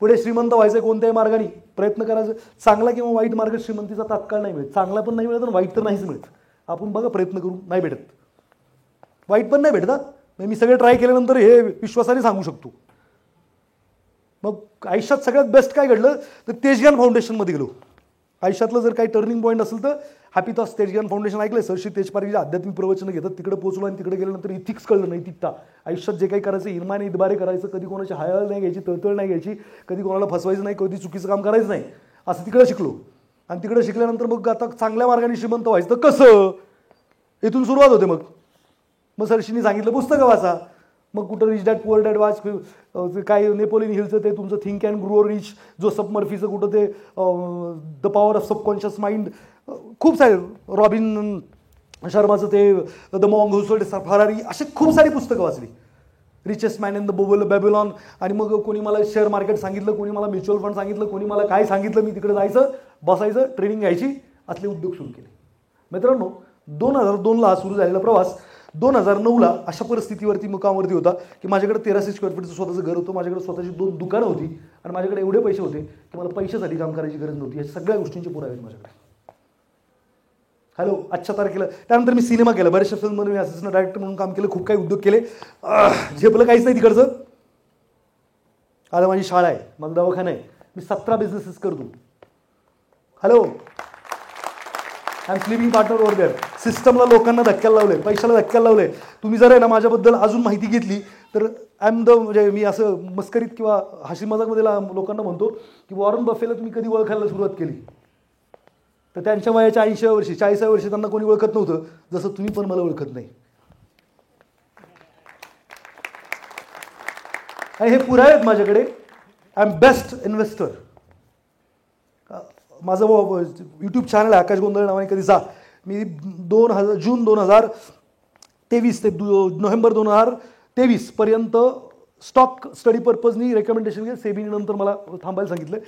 पुढे श्रीमंत व्हायचं कोणत्याही मार्गाने प्रयत्न करायचं. चांगला किंवा वाईट मार्ग श्रीमंतीचा तात्काळ नाही मिळत. चांगला पण नाही मिळत आणि वाईट तर नाहीच मिळत. आपण बघा प्रयत्न करून नाही भेटत, वाईट पण नाही भेटत. मी सगळे ट्राय केल्यानंतर हे विश्वासाने सांगू शकतो. मग आयुष्यात सगळ्यात बेस्ट काय घडलं तर तेजग्यान फाउंडेशनमध्ये गेलो. आयुष्यातलं जर काही टर्निंग पॉईंट असेल तर हॅपी थॉट्स तेजग्यान फाउंडेशन ऐकलं. सरशी तेजपारीची आध्यात्मिक प्रवचनं घेतात, तिकडे पोहोचलो आणि तिकडे गेल्यानंतर इथिक्स कळलं. नैतिकता, आयुष्यात जे काही करायचं इरमाने इतबारे करायचं, कधी कोणाची हायल नाही घ्यायची, तळतळ नाही घ्यायची, कधी कोणाला फसवायचं नाही, कधी चुकीचं काम करायचं नाही, असं तिकडे शिकलो. आणि तिकडे शिकल्यानंतर मग आता चांगल्या मार्गाने श्रीमंत व्हायचं तर कसं, इथून सुरुवात होते. मग सरशीने सांगितलं पुस्तकं वाचा. मग कुठं रिच डॅड पुअर डॅड वाच, काय नेपोलियन हिलचं ते तुमचं think and grow rich, Joseph मर्फीचं कुठं ते the power of subconscious mind, खूप सारे, रॉबिन शर्माचं ते द मॉन्ग हू सोल्ड फरारी, असे खूप सारी पुस्तकं वाचली. Richest man in the Babylon. आणि मग कोणी मला शेअर मार्केट सांगितलं, कोणी मला म्युच्युअल फंड सांगितलं, कोणी मला काय सांगितलं. मी तिकडे जायचं, बसायचं, ट्रेनिंग घ्यायची, असले उद्योग सुरू केले. मित्रांनो, 2002ला सुरू झालेला प्रवास 2009ला अशा परिस्थितीवरती मुकामावरती होता की माझ्याकडे 1300 स्क्वेअर फीटचं स्वतःचं घर होतं, माझ्याकडे स्वतःची 2 दुकानं होती आणि माझ्याकडे एवढे पैसे होते की मला पैशासाठी काम करायची गरज नव्हती. या सगळ्या गोष्टींचे पुरावे आहेत माझ्याकडे. हॅलो, आजच्या तारखेला त्यानंतर मी सिनेमा केला, बऱ्याचशा फिल्ममध्ये मी असिस्टंट डायरेक्टर म्हणून काम केलं, खूप काही उद्योग केले. झेपलं काहीच नाही तिकडचं. आता माझी शाळा आहे, माझा दवाखाना आहे, मी 17 बिझनेसेस करतो. Hello, I am sleeping partner over there. सिस्टमला, लोकांना धक्क्याला लावले, पैशाला धक्क्याला लावले. तुम्ही जर आहे ना माझ्याबद्दल अजून माहिती घेतली तर आय एम द, म्हणजे मी असं मस्करीत किंवा हसी मजाकमध्ये लोकांना म्हणतो की वॉरन बफेला तुम्ही कधी ओळखायला सुरुवात केली. तर त्यांच्या वयाच्या 80व्या वर्षी 40व्या वर्षी त्यांना कोणी ओळखत नव्हतं, जसं तुम्ही पण मला ओळखत नाही. आणि हे पुरावे आहेत माझ्याकडे. I am best investor. माझं यूट्यूब चॅनल आहे आकाश गोंधळ नावाने, कधी जा. मी जून 2023 ते नोव्हेंबर 2023 पर्यंत स्टॉक स्टडी पर्पजनी रेकमेंडेशन घ्या. सेबीने नंतर मला थांबायला सांगितलं,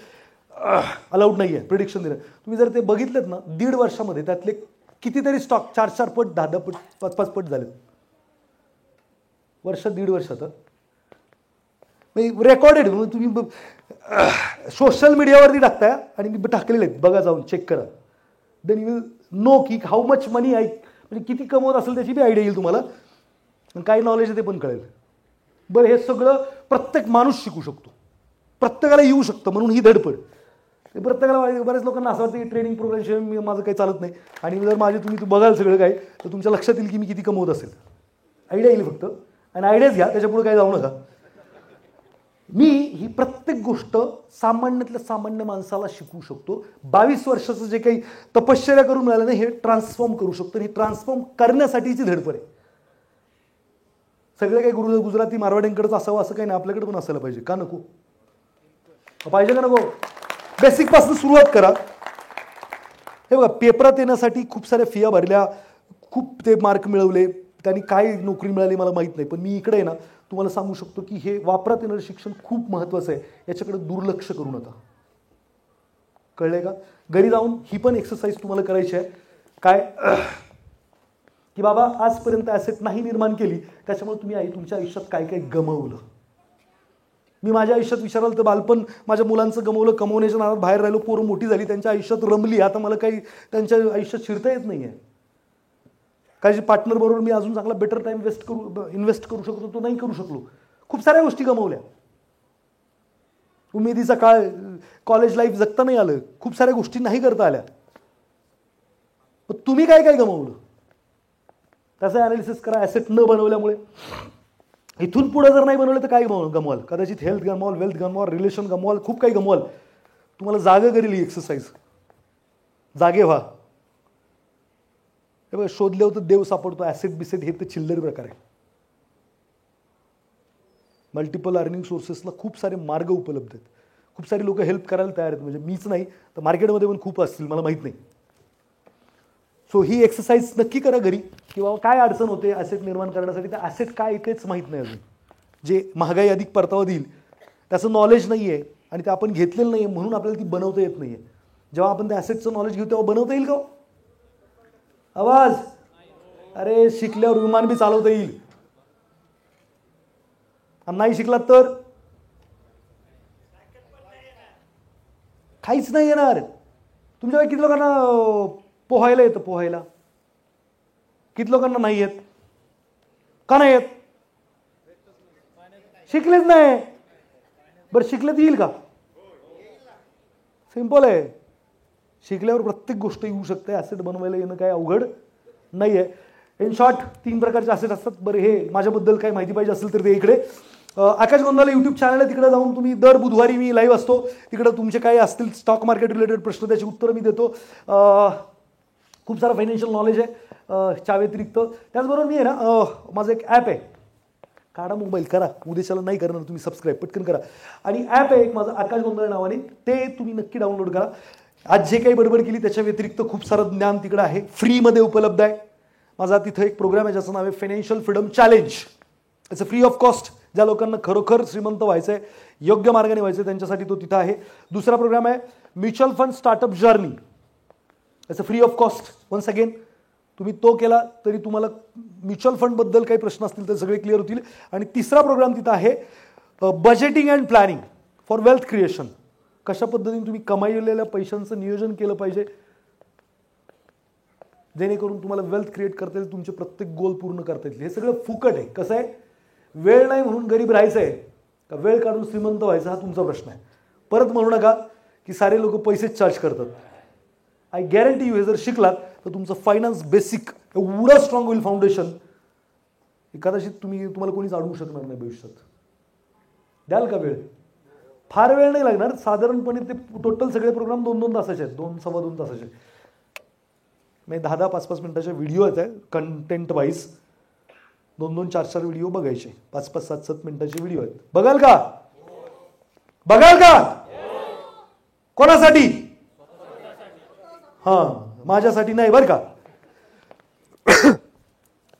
अलाउड नाही आहे प्रिडिक्शन देणं. तुम्ही जर ते बघितलेत ना, 1.5 वर्षामध्ये त्यातले कितीतरी स्टॉक 4-4 पट 10-10 पट 5-5 पट झाले वर्षात, 1.5 वर्षात. रेकॉर्डेड. तुम्ही सोशल मीडियावरती टाकताय आणि मी टाकलेले आहेत, बघा जाऊन चेक करा. देन यू विल नो की हाऊ मच मनी म्हणजे किती कमवत असेल त्याची बी आयडिया येईल तुम्हाला. काही नॉलेज आहे ते पण कळेल. बरं, हे सगळं प्रत्येक माणूस शिकू शकतो, प्रत्येकाला येऊ शकतं, म्हणून ही धडपड. प्रत्येकाला बऱ्याच लोकांना असं वाटतं की ट्रेनिंग प्रोग्रामशिवाय माझं काही चालत नाही. आणि जर तुम्ही बघाल सगळं काय, तर तुमच्या लक्षात येईल की मी किती कमवत असेल. आयडिया येईल फक्त. आणि आयडियाच घ्या, त्याच्यापुढे काही जाऊ नका. मी ही प्रत्येक गोष्ट सामान्यातल्या सामान्य माणसाला शिकवू शकतो. 22 वर्षाचं जे काही तपश्चर्या करून मिळालं ना, हे ट्रान्सफॉर्म करू शकतो. हे ट्रान्सफॉर्म करण्यासाठीची धडपड आहे. सगळे काही गुजराती मारवाड्यांकडेच असावं असं काही नाही, आपल्याकडे पण असायला पाहिजे. का नको? पाहिजे का नको? बेसिकपासून सुरुवात करा. हे बघा, पेपरात येण्यासाठी खूप साऱ्या फिया भरल्या, खूप ते मार्क मिळवले, त्यांनी काय नोकरी मिळाली मला माहीत नाही. पण मी इकडे आहे ना, तुम्हाला सांगू शकतो की हे वापरात येणारं शिक्षण खूप महत्त्वाचं आहे. याच्याकडे दुर्लक्ष करू नका. कळलंय का? घरी जाऊन ही पण एक्सरसाइज तुम्हाला करायची आहे. काय की बाबा, आजपर्यंत ॲसेट नाही निर्माण केली, त्याच्यामुळे तुम्ही तुमच्या आयुष्यात काय काय गमावलं. मी माझ्या आयुष्यात विचाराल तर बालपण माझ्या मुलांचं गमावलं, कमवण्याच्या नादात बाहेर राहिलो, पोरं मोठी झाली, त्यांच्या आयुष्यात रमली, आता मला काही त्यांच्या आयुष्यात शिरता येत नाही आहे. काही पार्टनर बरोबर मी अजून चांगला बेटर टाइम इन्व्हेस्ट करू शकतो, तो नाही करू शकलो. खूप साऱ्या गोष्टी गमावल्या. उमेदीचा काळ, कॉलेज लाईफ जगता नाही आलं, खूप साऱ्या गोष्टी नाही करता आल्या. पण तुम्ही काय काय गमावलं त्याचं ॲनालिसिस करा. ॲसेट न बनवल्यामुळे इथून पुढे जर नाही बनवलं तर काय गमवाल? कदाचित हेल्थ गमवाल, वेल्थ गमवाल, रिलेशन गमवाल, खूप काही गमवाल. तुम्हाला जागा करेल ही एक्सरसाइज. जागे व्हा. हे बघा, शोधले होतं देव सापडतो. ॲसेट बिसेट हे तर चिल्लर प्रकार आहे. मल्टिपल अर्निंग सोर्सेसला खूप सारे मार्ग उपलब्ध आहेत. खूप सारी लोक हेल्प करायला तयार आहेत. म्हणजे मीच नाही तर मार्केटमध्ये पण खूप असतील, मला माहीत नाही. सो ही एक्सरसाइज नक्की करा घरी. किंवा काय अडचण होते ॲसेट निर्माण करण्यासाठी, तर ॲसेट काय तेच माहीत नाही अजून. जे महागाई अधिक परतावा देईल त्याचं नॉलेज नाही आहे, आणि ते आपण घेतलेलं नाही आहे, म्हणून आपल्याला ती बनवता येत नाही आहे. जेव्हा आपण त्या ॲसेटचं नॉलेज घेऊ तेव्हा बनवता येईल का? आवाज. अरे, शिकल्यावर विमान बी चालवता येईल. आणि नाही शिकलात तर काहीच नाही येणार. तुमच्या किती लोकांना पोहायला येतं? पोहायला किती लोकांना नाही येत? का नाही येत? शिकलेच नाही. बरं, शिकले तर येईल का? सिंपल आहे. शिकल्यावर प्रत्येक गोष्ट येऊ शकते. ॲसेट बनवायला येणं काय अवघड नाही आहे. इन शॉर्ट 3 प्रकारचे ॲसेट असतात. बरं, हे माझ्याबद्दल काही माहिती पाहिजे असेल तर ते इकडे आकाश गोंधळ यूट्यूब चॅनल आहे, तिकडे जाऊन तुम्ही दर बुधवारी मी लाईव्ह असतो. तिकडे तुमचे काही असतील स्टॉक मार्केट रिलेटेड प्रश्न, त्याची उत्तरं मी देतो. खूप सारं फायनान्शियल नॉलेज आहे च्या व्यतिरिक्त. त्याचबरोबर मी आहे ना, माझं एक ॲप आहे. काढा मोबाईल, करा. उद्याच्याला नाही करणार तुम्ही, सबस्क्राईब पटकन करा. आणि ॲप आहे एक माझं आकाश गोंधळ नावाने, ते तुम्ही नक्की डाउनलोड करा. आज जे काही बडबड केली त्याच्या व्यतिरिक्त खूप सारं ज्ञान तिकडे आहे, फ्रीमध्ये उपलब्ध आहे. माझा तिथं एक प्रोग्राम आहे ज्याचं नाव आहे financial freedom challenge. It's a free of cost. ज्या लोकांना खरोखर श्रीमंत व्हायचं आहे, योग्य मार्गाने व्हायचं आहे, त्यांच्यासाठी तो तिथं आहे. दुसरा प्रोग्राम आहे mutual fund startup journey. It's a free of cost. Once again, तुम्ही तो केला तरी तुम्हाला म्युच्युअल फंडबद्दल काही प्रश्न असतील तर सगळे क्लिअर होतील. आणि तिसरा प्रोग्राम तिथं आहे budgeting and planning for wealth creation. कशा पद्धतीने तुम्ही कमावलेल्या पैशांचं नियोजन केलं पाहिजे जेणेकरून तुम्हाला वेल्थ क्रिएट करता येईल, तुमचे प्रत्येक गोल पूर्ण करता येईल. हे सगळं फुकट आहे. कसं आहे? वेळ नाही म्हणून गरीब राहायचं आहे का वेळ काढून श्रीमंत व्हायचा, हा तुमचा प्रश्न आहे. परत म्हणू नका की सारे लोक पैसेच चार्ज करतात. आय गॅरंटी यू, हे जर शिकलात तर तुमचं फायनान्स बेसिक एवढं स्ट्रॉंग होईल फाउंडेशन, कदाचित तुम्हाला कोणीच अडवू शकणार नाही भविष्यात. द्याल का वेळ? फार वेळ नाही लागणार. साधारणपणे ते टोटल सगळे प्रोग्राम 2-2 तासाचे आहेत, 2-2.25 तासाचे. म्हणजे 10-10, 5-5 मिनिटाचे व्हिडिओ आहेत कंटेंट वाईज. 2-2, 4-4 व्हिडिओ बघायचे. 5-5, 7-7 मिनिटाचे व्हिडिओ आहेत. बघाल का? बघाल का? कोणासाठी? माझ्यासाठी नाही बरं का.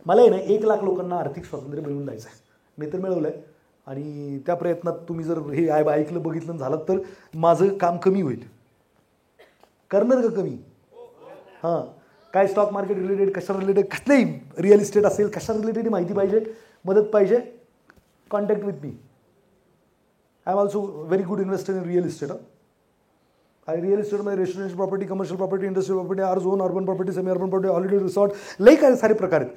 मला आहे ना 1 लाख लोकांना आर्थिक स्वातंत्र्य मिळवून द्यायचं आहे. मी तर मिळवलंय आणि त्या प्रयत्नात तुम्ही जर हे ऐकलं बघितलं झालं तर माझं काम कमी होईल. करणार का कमी? काय स्टॉक मार्केट रिलेटेड, कशा रिलेटेड, कसलेही रिअल इस्टेट असेल, कशा रिलेटेड माहिती पाहिजे, मदत पाहिजे, contact with me. I am also very good investor in real estate. Real इस्टेटमध्ये residential property, commercial property, industrial property, R zone, urban property, semi urban property, holiday resort, लई काय सारे प्रकार आहेत.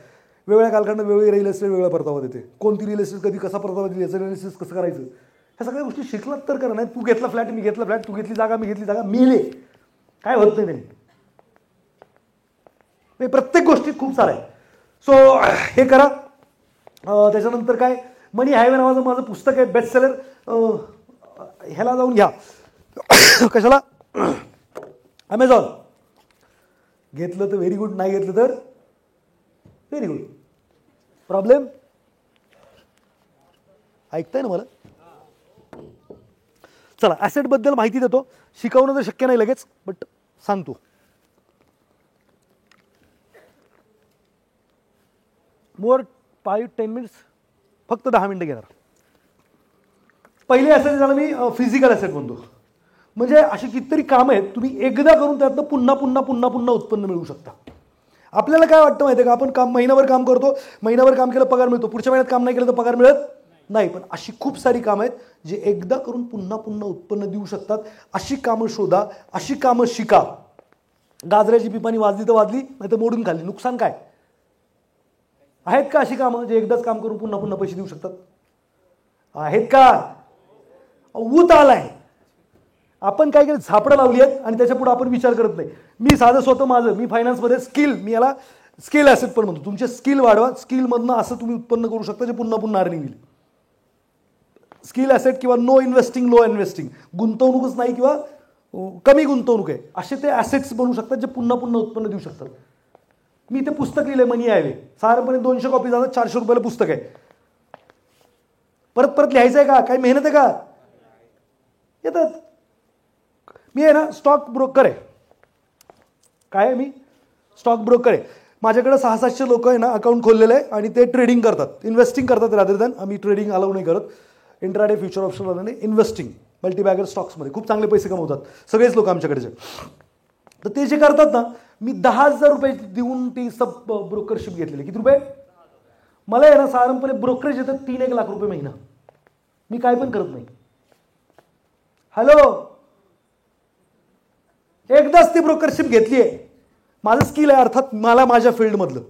वेगवेगळ्या कालखंडात वेगवेगळी रिअल इस्टेट वेगळा परतावा देते. कोणती रिअल इस्टेट कधी कसा परतावा देते, याचं अनालिसिस कसं करायचं, ह्या सगळ्या गोष्टी शिकलात तर करा. नाही तू घेतला फ्लॅट, मी घेतला फ्लॅट, तू घेतली जागा, मी घेतली जागा, मेले काय होत नाही त्यांनी. प्रत्येक गोष्टीत खूप सारं आहे. सो हे करा. त्याच्यानंतर काय, मनी हायवे नावाचं माझं पुस्तक आहे, बेस्ट सेलर. ह्याला जाऊन घ्या. कशाला? अमेझॉन. घेतलं तर व्हेरी गुड, नाही घेतलं तर व्हेरी गुड. प्रॉब्लेम ऐकताय ना मला? चला, ॲसेटबद्दल माहिती देतो. शिकवणं तर शक्य नाही लगेच, बट सांगतो. मोर 5-10 मिनिट्स, फक्त 10 मिनिटं घेणार. पहिले ॲसेट झालं मी फिजिकल ॲसेट म्हणतो. म्हणजे अशी कितीतरी कामं आहेत तुम्ही एकदा करून त्यातनं पुन्हा पुन्हा पुन्हा पुन्हा उत्पन्न मिळवू शकता. आपल्याला काय वाटतं माहिती आहे का, आपण महिनाभर काम करतो, महिनाभर काम केलं पगार मिळतो, पुढच्या महिन्यात काम नाही केलं तर पगार मिळत नाही. पण अशी खूप सारी कामं आहेत जे एकदा करून पुन्हा पुन्हा उत्पन्न देऊ शकतात. अशी कामं शोधा, अशी कामं शिका. गाजराची पिपाणी वाजली तर वाजली, नाही तर मोडून खाल्ली, नुकसान काय? आहेत का अशी कामं जे एकदाच काम करून पुन्हा पुन्हा पैसे देऊ शकतात? आहेत का? ऊत आलाय. आपण काय केलं, झापडं लावली आहेत आणि त्याच्या पुढे आपण विचार करत नाही. मी साधं स्वतः माझं, मी फायनान्समध्ये स्किल, मी याला स्किल ॲसेट पण म्हणतो. तुमचे स्किल वाढवा. स्किलमधनं असं तुम्ही उत्पन्न करू शकता जे पुन्हा पुन्हा अर्निंग होईल. स्किल ॲसेट किंवा नो इन्व्हेस्टिंग, लो इन्व्हेस्टिंग, गुंतवणूकच नाही किंवा कमी गुंतवणूक आहे, असे ते ॲसेट्स बनवू शकतात जे पुन्हा पुन्हा उत्पन्न देऊ शकतात. मी ते पुस्तक लिहिलंय, मनी हायवे. साधारणपणे 200 कॉपी जातात, 400 रुपयाला पुस्तक आहे. परत परत लिहायचं आहे का? काही मेहनत आहे का? येतात. मी आहे ना स्टॉक ब्रोकर आहे. काय आहे? मी स्टॉक ब्रोकर आहे. माझ्याकडे 600-700 लोक आहे ना अकाउंट खोललेलं आहे आणि ते ट्रेडिंग करतात, इन्व्हेस्टिंग करतात रादर दॅन. आम्ही ट्रेडिंग अलाउ नाही करत. इंट्राडे, फ्युचर ऑप्शन आणि इन्व्हेस्टिंग, मल्टीबॅगर स्टॉक्समध्ये खूप चांगले पैसे कमवतात सगळेच लोक आमच्याकडचे. तर ते जे करतात ना, मी 10,000 रुपये देऊन ती सब ब्रोकरशिप घेतलेली. किती रुपये? मला आहे ना साधारणपणे ब्रोकरेज येतात 3-1 लाख रुपये महिना. मी काय पण करत नाही. हॅलो, एकदाच ती ब्रोकरशिप घेतली आहे. माझं स्किल आहे, अर्थात मला माझ्या फील्डमधलं,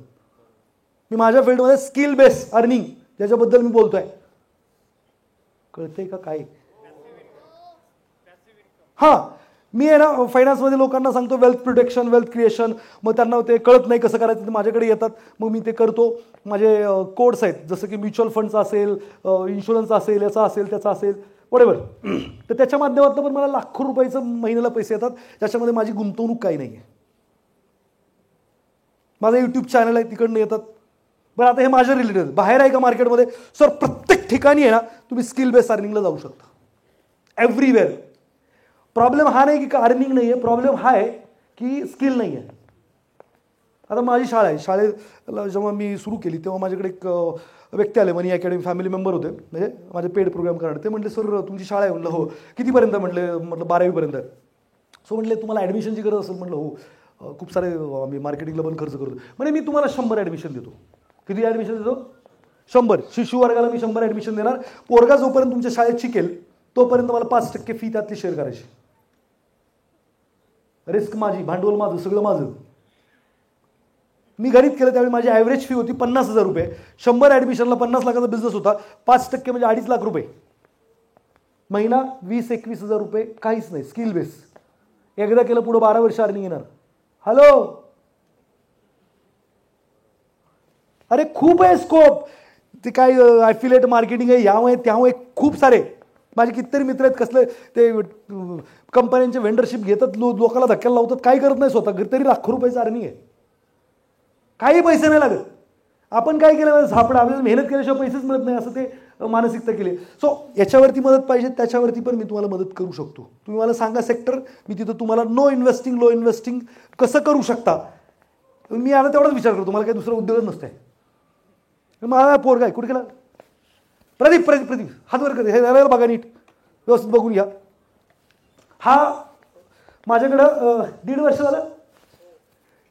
मी माझ्या फील्डमध्ये स्किल बेस अर्निंग ज्याच्याबद्दल मी बोलतोय. कळतंय का काय? हां, मी आहे ना फायनान्समध्ये लोकांना सांगतो वेल्थ प्रोटेक्शन, वेल्थ क्रिएशन. मग त्यांना ते कळत नाही कसं करायचं, ते माझ्याकडे येतात, मग मी ते करतो. माझे कोड्स आहेत, जसं की म्युच्युअल फंडचा असेल, इन्शुरन्स असेल, याचा असेल, त्याचा असेल, वॉटेवर. तर त्याच्या माध्यमातून पण मला लाखो रुपयाचं महिन्याला पैसे येतात. त्याच्यामध्ये माझी गुंतवणूक काही नाही आहे. माझं यूट्यूब चॅनल आहे, तिकडनं येतात. बरं, आता हे माझ्या रिलेटेड बाहेर आहे का मार्केटमध्ये? सर, प्रत्येक ठिकाणी आहे ना तुम्ही स्किल बेस अर्निंगला जाऊ शकता, एव्हरीवेअर. प्रॉब्लेम हा नाही की अर्निंग नाही आहे, प्रॉब्लेम हा आहे की स्किल नाही आहे. आता माझी शाळा आहे, शाळेला जेव्हा मी सुरू केली तेव्हा माझ्याकडे एक व्यक्ती आले, मनी अकॅडमी फॅमिली मेंबर होते, म्हणजे माझे पेड प्रोग्राम करणार. ते म्हटले, सर तुमची शाळा आहे? म्हटलं हो. कितीपर्यंत? म्हटलं 12वीपर्यंत. सो म्हटले तुम्हाला ॲडमिशनची गरज असेल? म्हटलं हो. खूप सारे आम्ही मार्केटिंगला पण खर्च करतो. म्हणजे मी तुम्हाला 100 ॲडमिशन देतो. किती ॲडमिशन देतो? 100. शिशु वर्गाला मी 100 ॲडमिशन देणार. पोरगा जोपर्यंत तुमच्या शाळेत शिकेल तोपर्यंत मला 5% फी त्यातली शेअर करायची. रिस्क माझी, भांडवल माझं, सगळं माझं. मी गणित केलं त्यावेळी माझी ॲव्हरेज फी होती 50,000 रुपये. 100 ॲडमिशनला 50 लाखाचा बिझनेस होता. 5% म्हणजे 2.5 लाख रुपये महिना. 20-21 हजार रुपये काहीच नाही. स्किल बेस एकदा केलं, पुढे 12 वर्ष अर्निंग येणार. हॅलो, अरे खूप आहे स्कोप. ते काय ॲफिलिएट मार्केटिंग आहे, यामुळे त्यामुळे खूप सारे माझे कितीतरी मित्र आहेत, कसले ते कंपन्यांचे वेंडरशिप घेतात, लोकांना धक्क्याला लावतात, काय करत नाही स्वतः, तरी लाखो रुपयाचं अर्निंग आहे. काही पैसे नाही लागत. आपण काय केलं, झापडा, आपल्याला मेहनत केल्याशिवाय पैसेच मिळत नाही असं ते मानसिकता केली. सो याच्यावरती मदत पाहिजे, त्याच्यावरती पण मी तुम्हाला मदत करू शकतो. तुम्ही मला सांगा सेक्टर, मी तिथं तुम्हाला नो इन्व्हेस्टिंग लो इन्व्हेस्टिंग कसं करू शकता. मी आता तेवढाच विचार करतो, मला काही दुसरा उद्योगच नसतंय. मला पोरगा आहे, कुठे गेला? प्रदीप प्रदीप प्रदीप हात वर करते, हे बघा नीट व्यवस्थित बघून घ्या. हा माझ्याकडं 1.5 वर्ष झालं,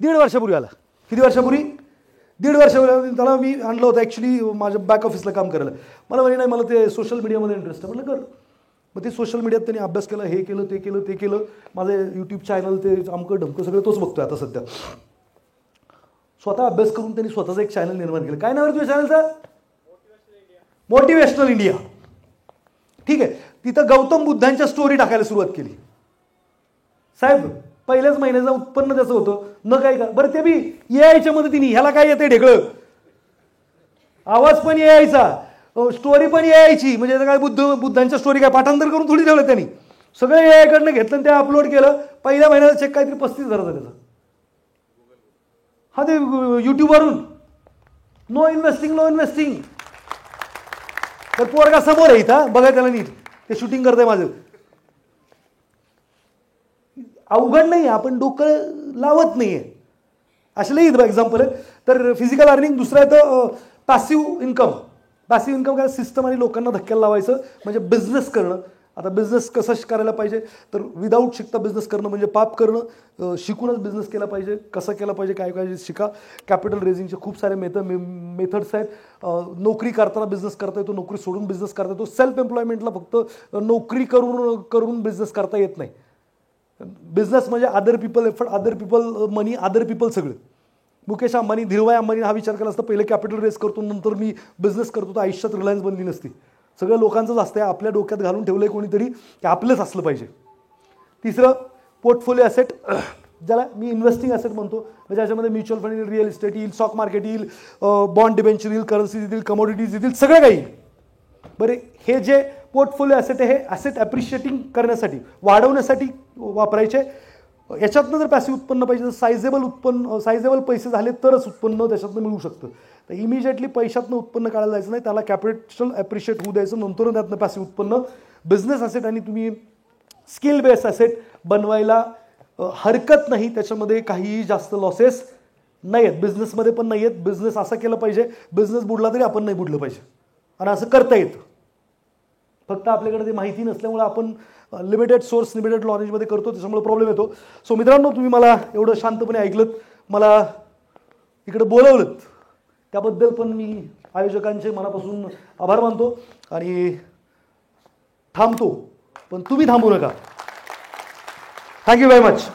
1.5 वर्षापूर्वी आला. किती वर्षापूर्वी? 1.5 वर्षापूर्वी त्याला मी आणलं होतं ॲक्च्युली माझ्या बॅक ऑफिसला काम करायला. मला म्हणे नाही, मला ते सोशल मीडियामध्ये इंटरेस्ट आहे. म्हटलं कर. मग ते सोशल मीडियात त्यांनी अभ्यास केला, हे केलं ते केलं ते केलं. माझं यूट्यूब चॅनल ते अमकं ढमकं सगळं तोच बघतोय आता सध्या. स्वतः अभ्यास करून त्यांनी स्वतःचं एक चॅनल निर्माण केलं. काय नाव आहे तुझ्या चॅनलचं? Motivational India. ठीक आहे. तिथं गौतम बुद्धांच्या स्टोरी टाकायला सुरुवात केली. साहेब पहिल्याच महिन्याचं उत्पन्न त्याचं होतं न काय का. बरं ते बी एआयच्या मदतीने. ह्याला काय येते ढेकळं, आवाज पण एआयचा, स्टोरी पण एआयची. म्हणजे काय बुद्धांच्या स्टोरी काय पाठांतर करून थोडी ठेवलं त्यांनी, सगळं एआयकडनं घेतलं आणि ते अपलोड केलं. पहिल्या महिन्याचा चेक काहीतरी 35,000 त्याचा. हा ते युट्यूबवरून. No investing low investing. तर पोरगा समोर आहे इथं, बघा त्याला नीट, ते शूटिंग करतंय माझं. अवघड नाही, आपण डोकं लावत नाहीये. असे एक्झाम्पल आहे. तर फिजिकल अर्निंग. दुसरं आहे तर पॅसिव्ह इन्कम. पॅसिव्ह इन्कम काय, सिस्टम आणि लोकांना धक्क्याला लावायचं म्हणजे बिझनेस करणं. आता बिझनेस कसं करायला पाहिजे, तर विदाऊट शिकता बिझनेस करणं म्हणजे पाप करणं. शिकूनच बिझनेस केला पाहिजे. कसं केला पाहिजे, काय काय शिका. कॅपिटल रेझिंगचे खूप सारे मेथड्स आहेत. नोकरी करताना बिझनेस करता येतो, नोकरी सोडून बिझनेस करता येतो. सेल्फ एम्प्लॉयमेंटला फक्त नोकरी करून बिझनेस करता येत नाही. बिझनेस म्हणजे other people effort, other people money, other people सगळे. मुकेश अंबानी, धीरूभाई अंबानी हा विचार केला असता, पहिले कॅपिटल रेस करतो नंतर मी बिझनेस करतो, तर आयुष्यात रिलायन्स बनली नसती. सगळं लोकांचंच असतं. आपल्या डोक्यात घालून ठेवलंय कोणीतरी की आपलंच असलं पाहिजे. तिसरं पोर्टफोलिओ ॲसेट, ज्याला मी इन्व्हेस्टिंग ॲसेट म्हणतो. म्हणजे ज्याच्यामध्ये म्युच्युअल फंड येईल, रिअल इस्टेट येईल, स्टॉक मार्केट येईल, बॉन्ड डिबेंचर येईल, करन्सीज येतील, कमोडिटीज येतील, सगळं काही. बरे हे जे पोर्टफोलिओ ॲसेट आहे हे ॲसेट ॲप्रिशिएटिंग करण्यासाठी, वाढवण्यासाठी वापरायचे. याच्यातनं जर पॅसिव्ह उत्पन्न पाहिजे तर सायझेबल पैसे झाले तरच उत्पन्न त्याच्यातनं मिळू शकतं. तर इमिजिएटली पैशातनं उत्पन्न काढायला जायचं नाही, त्याला कॅपिटल ॲप्रिशिएट होऊ द्यायचं, नंतर त्यातनं पॅसिव्ह उत्पन्न. बिझनेस ॲसेट आणि तुम्ही स्किल बेस्ड ॲसेट बनवायला हरकत नाही. त्याच्यामध्ये काहीही जास्त लॉसेस नाही आहेत. बिझनेसमध्ये पण नाही आहेत. बिझनेस असं केलं पाहिजे, बिझनेस बुडला तरी आपण नाही बुडलं पाहिजे, आणि असं करता येतं. फक्त आपल्याकडे ते माहिती नसल्यामुळे आपण लिमिटेड सोर्स, लिमिटेड नॉलेजमध्ये करतो, त्याच्यामुळे प्रॉब्लेम येतो. सो मित्रांनो, तुम्ही मला एवढं शांतपणे ऐकलत, मला इकडे बोलवलं, त्याबद्दल पण मी आयोजकांचे मनापासून आभार मानतो. आणि थांबतो, पण तुम्ही थांबू नका. Thank you very much.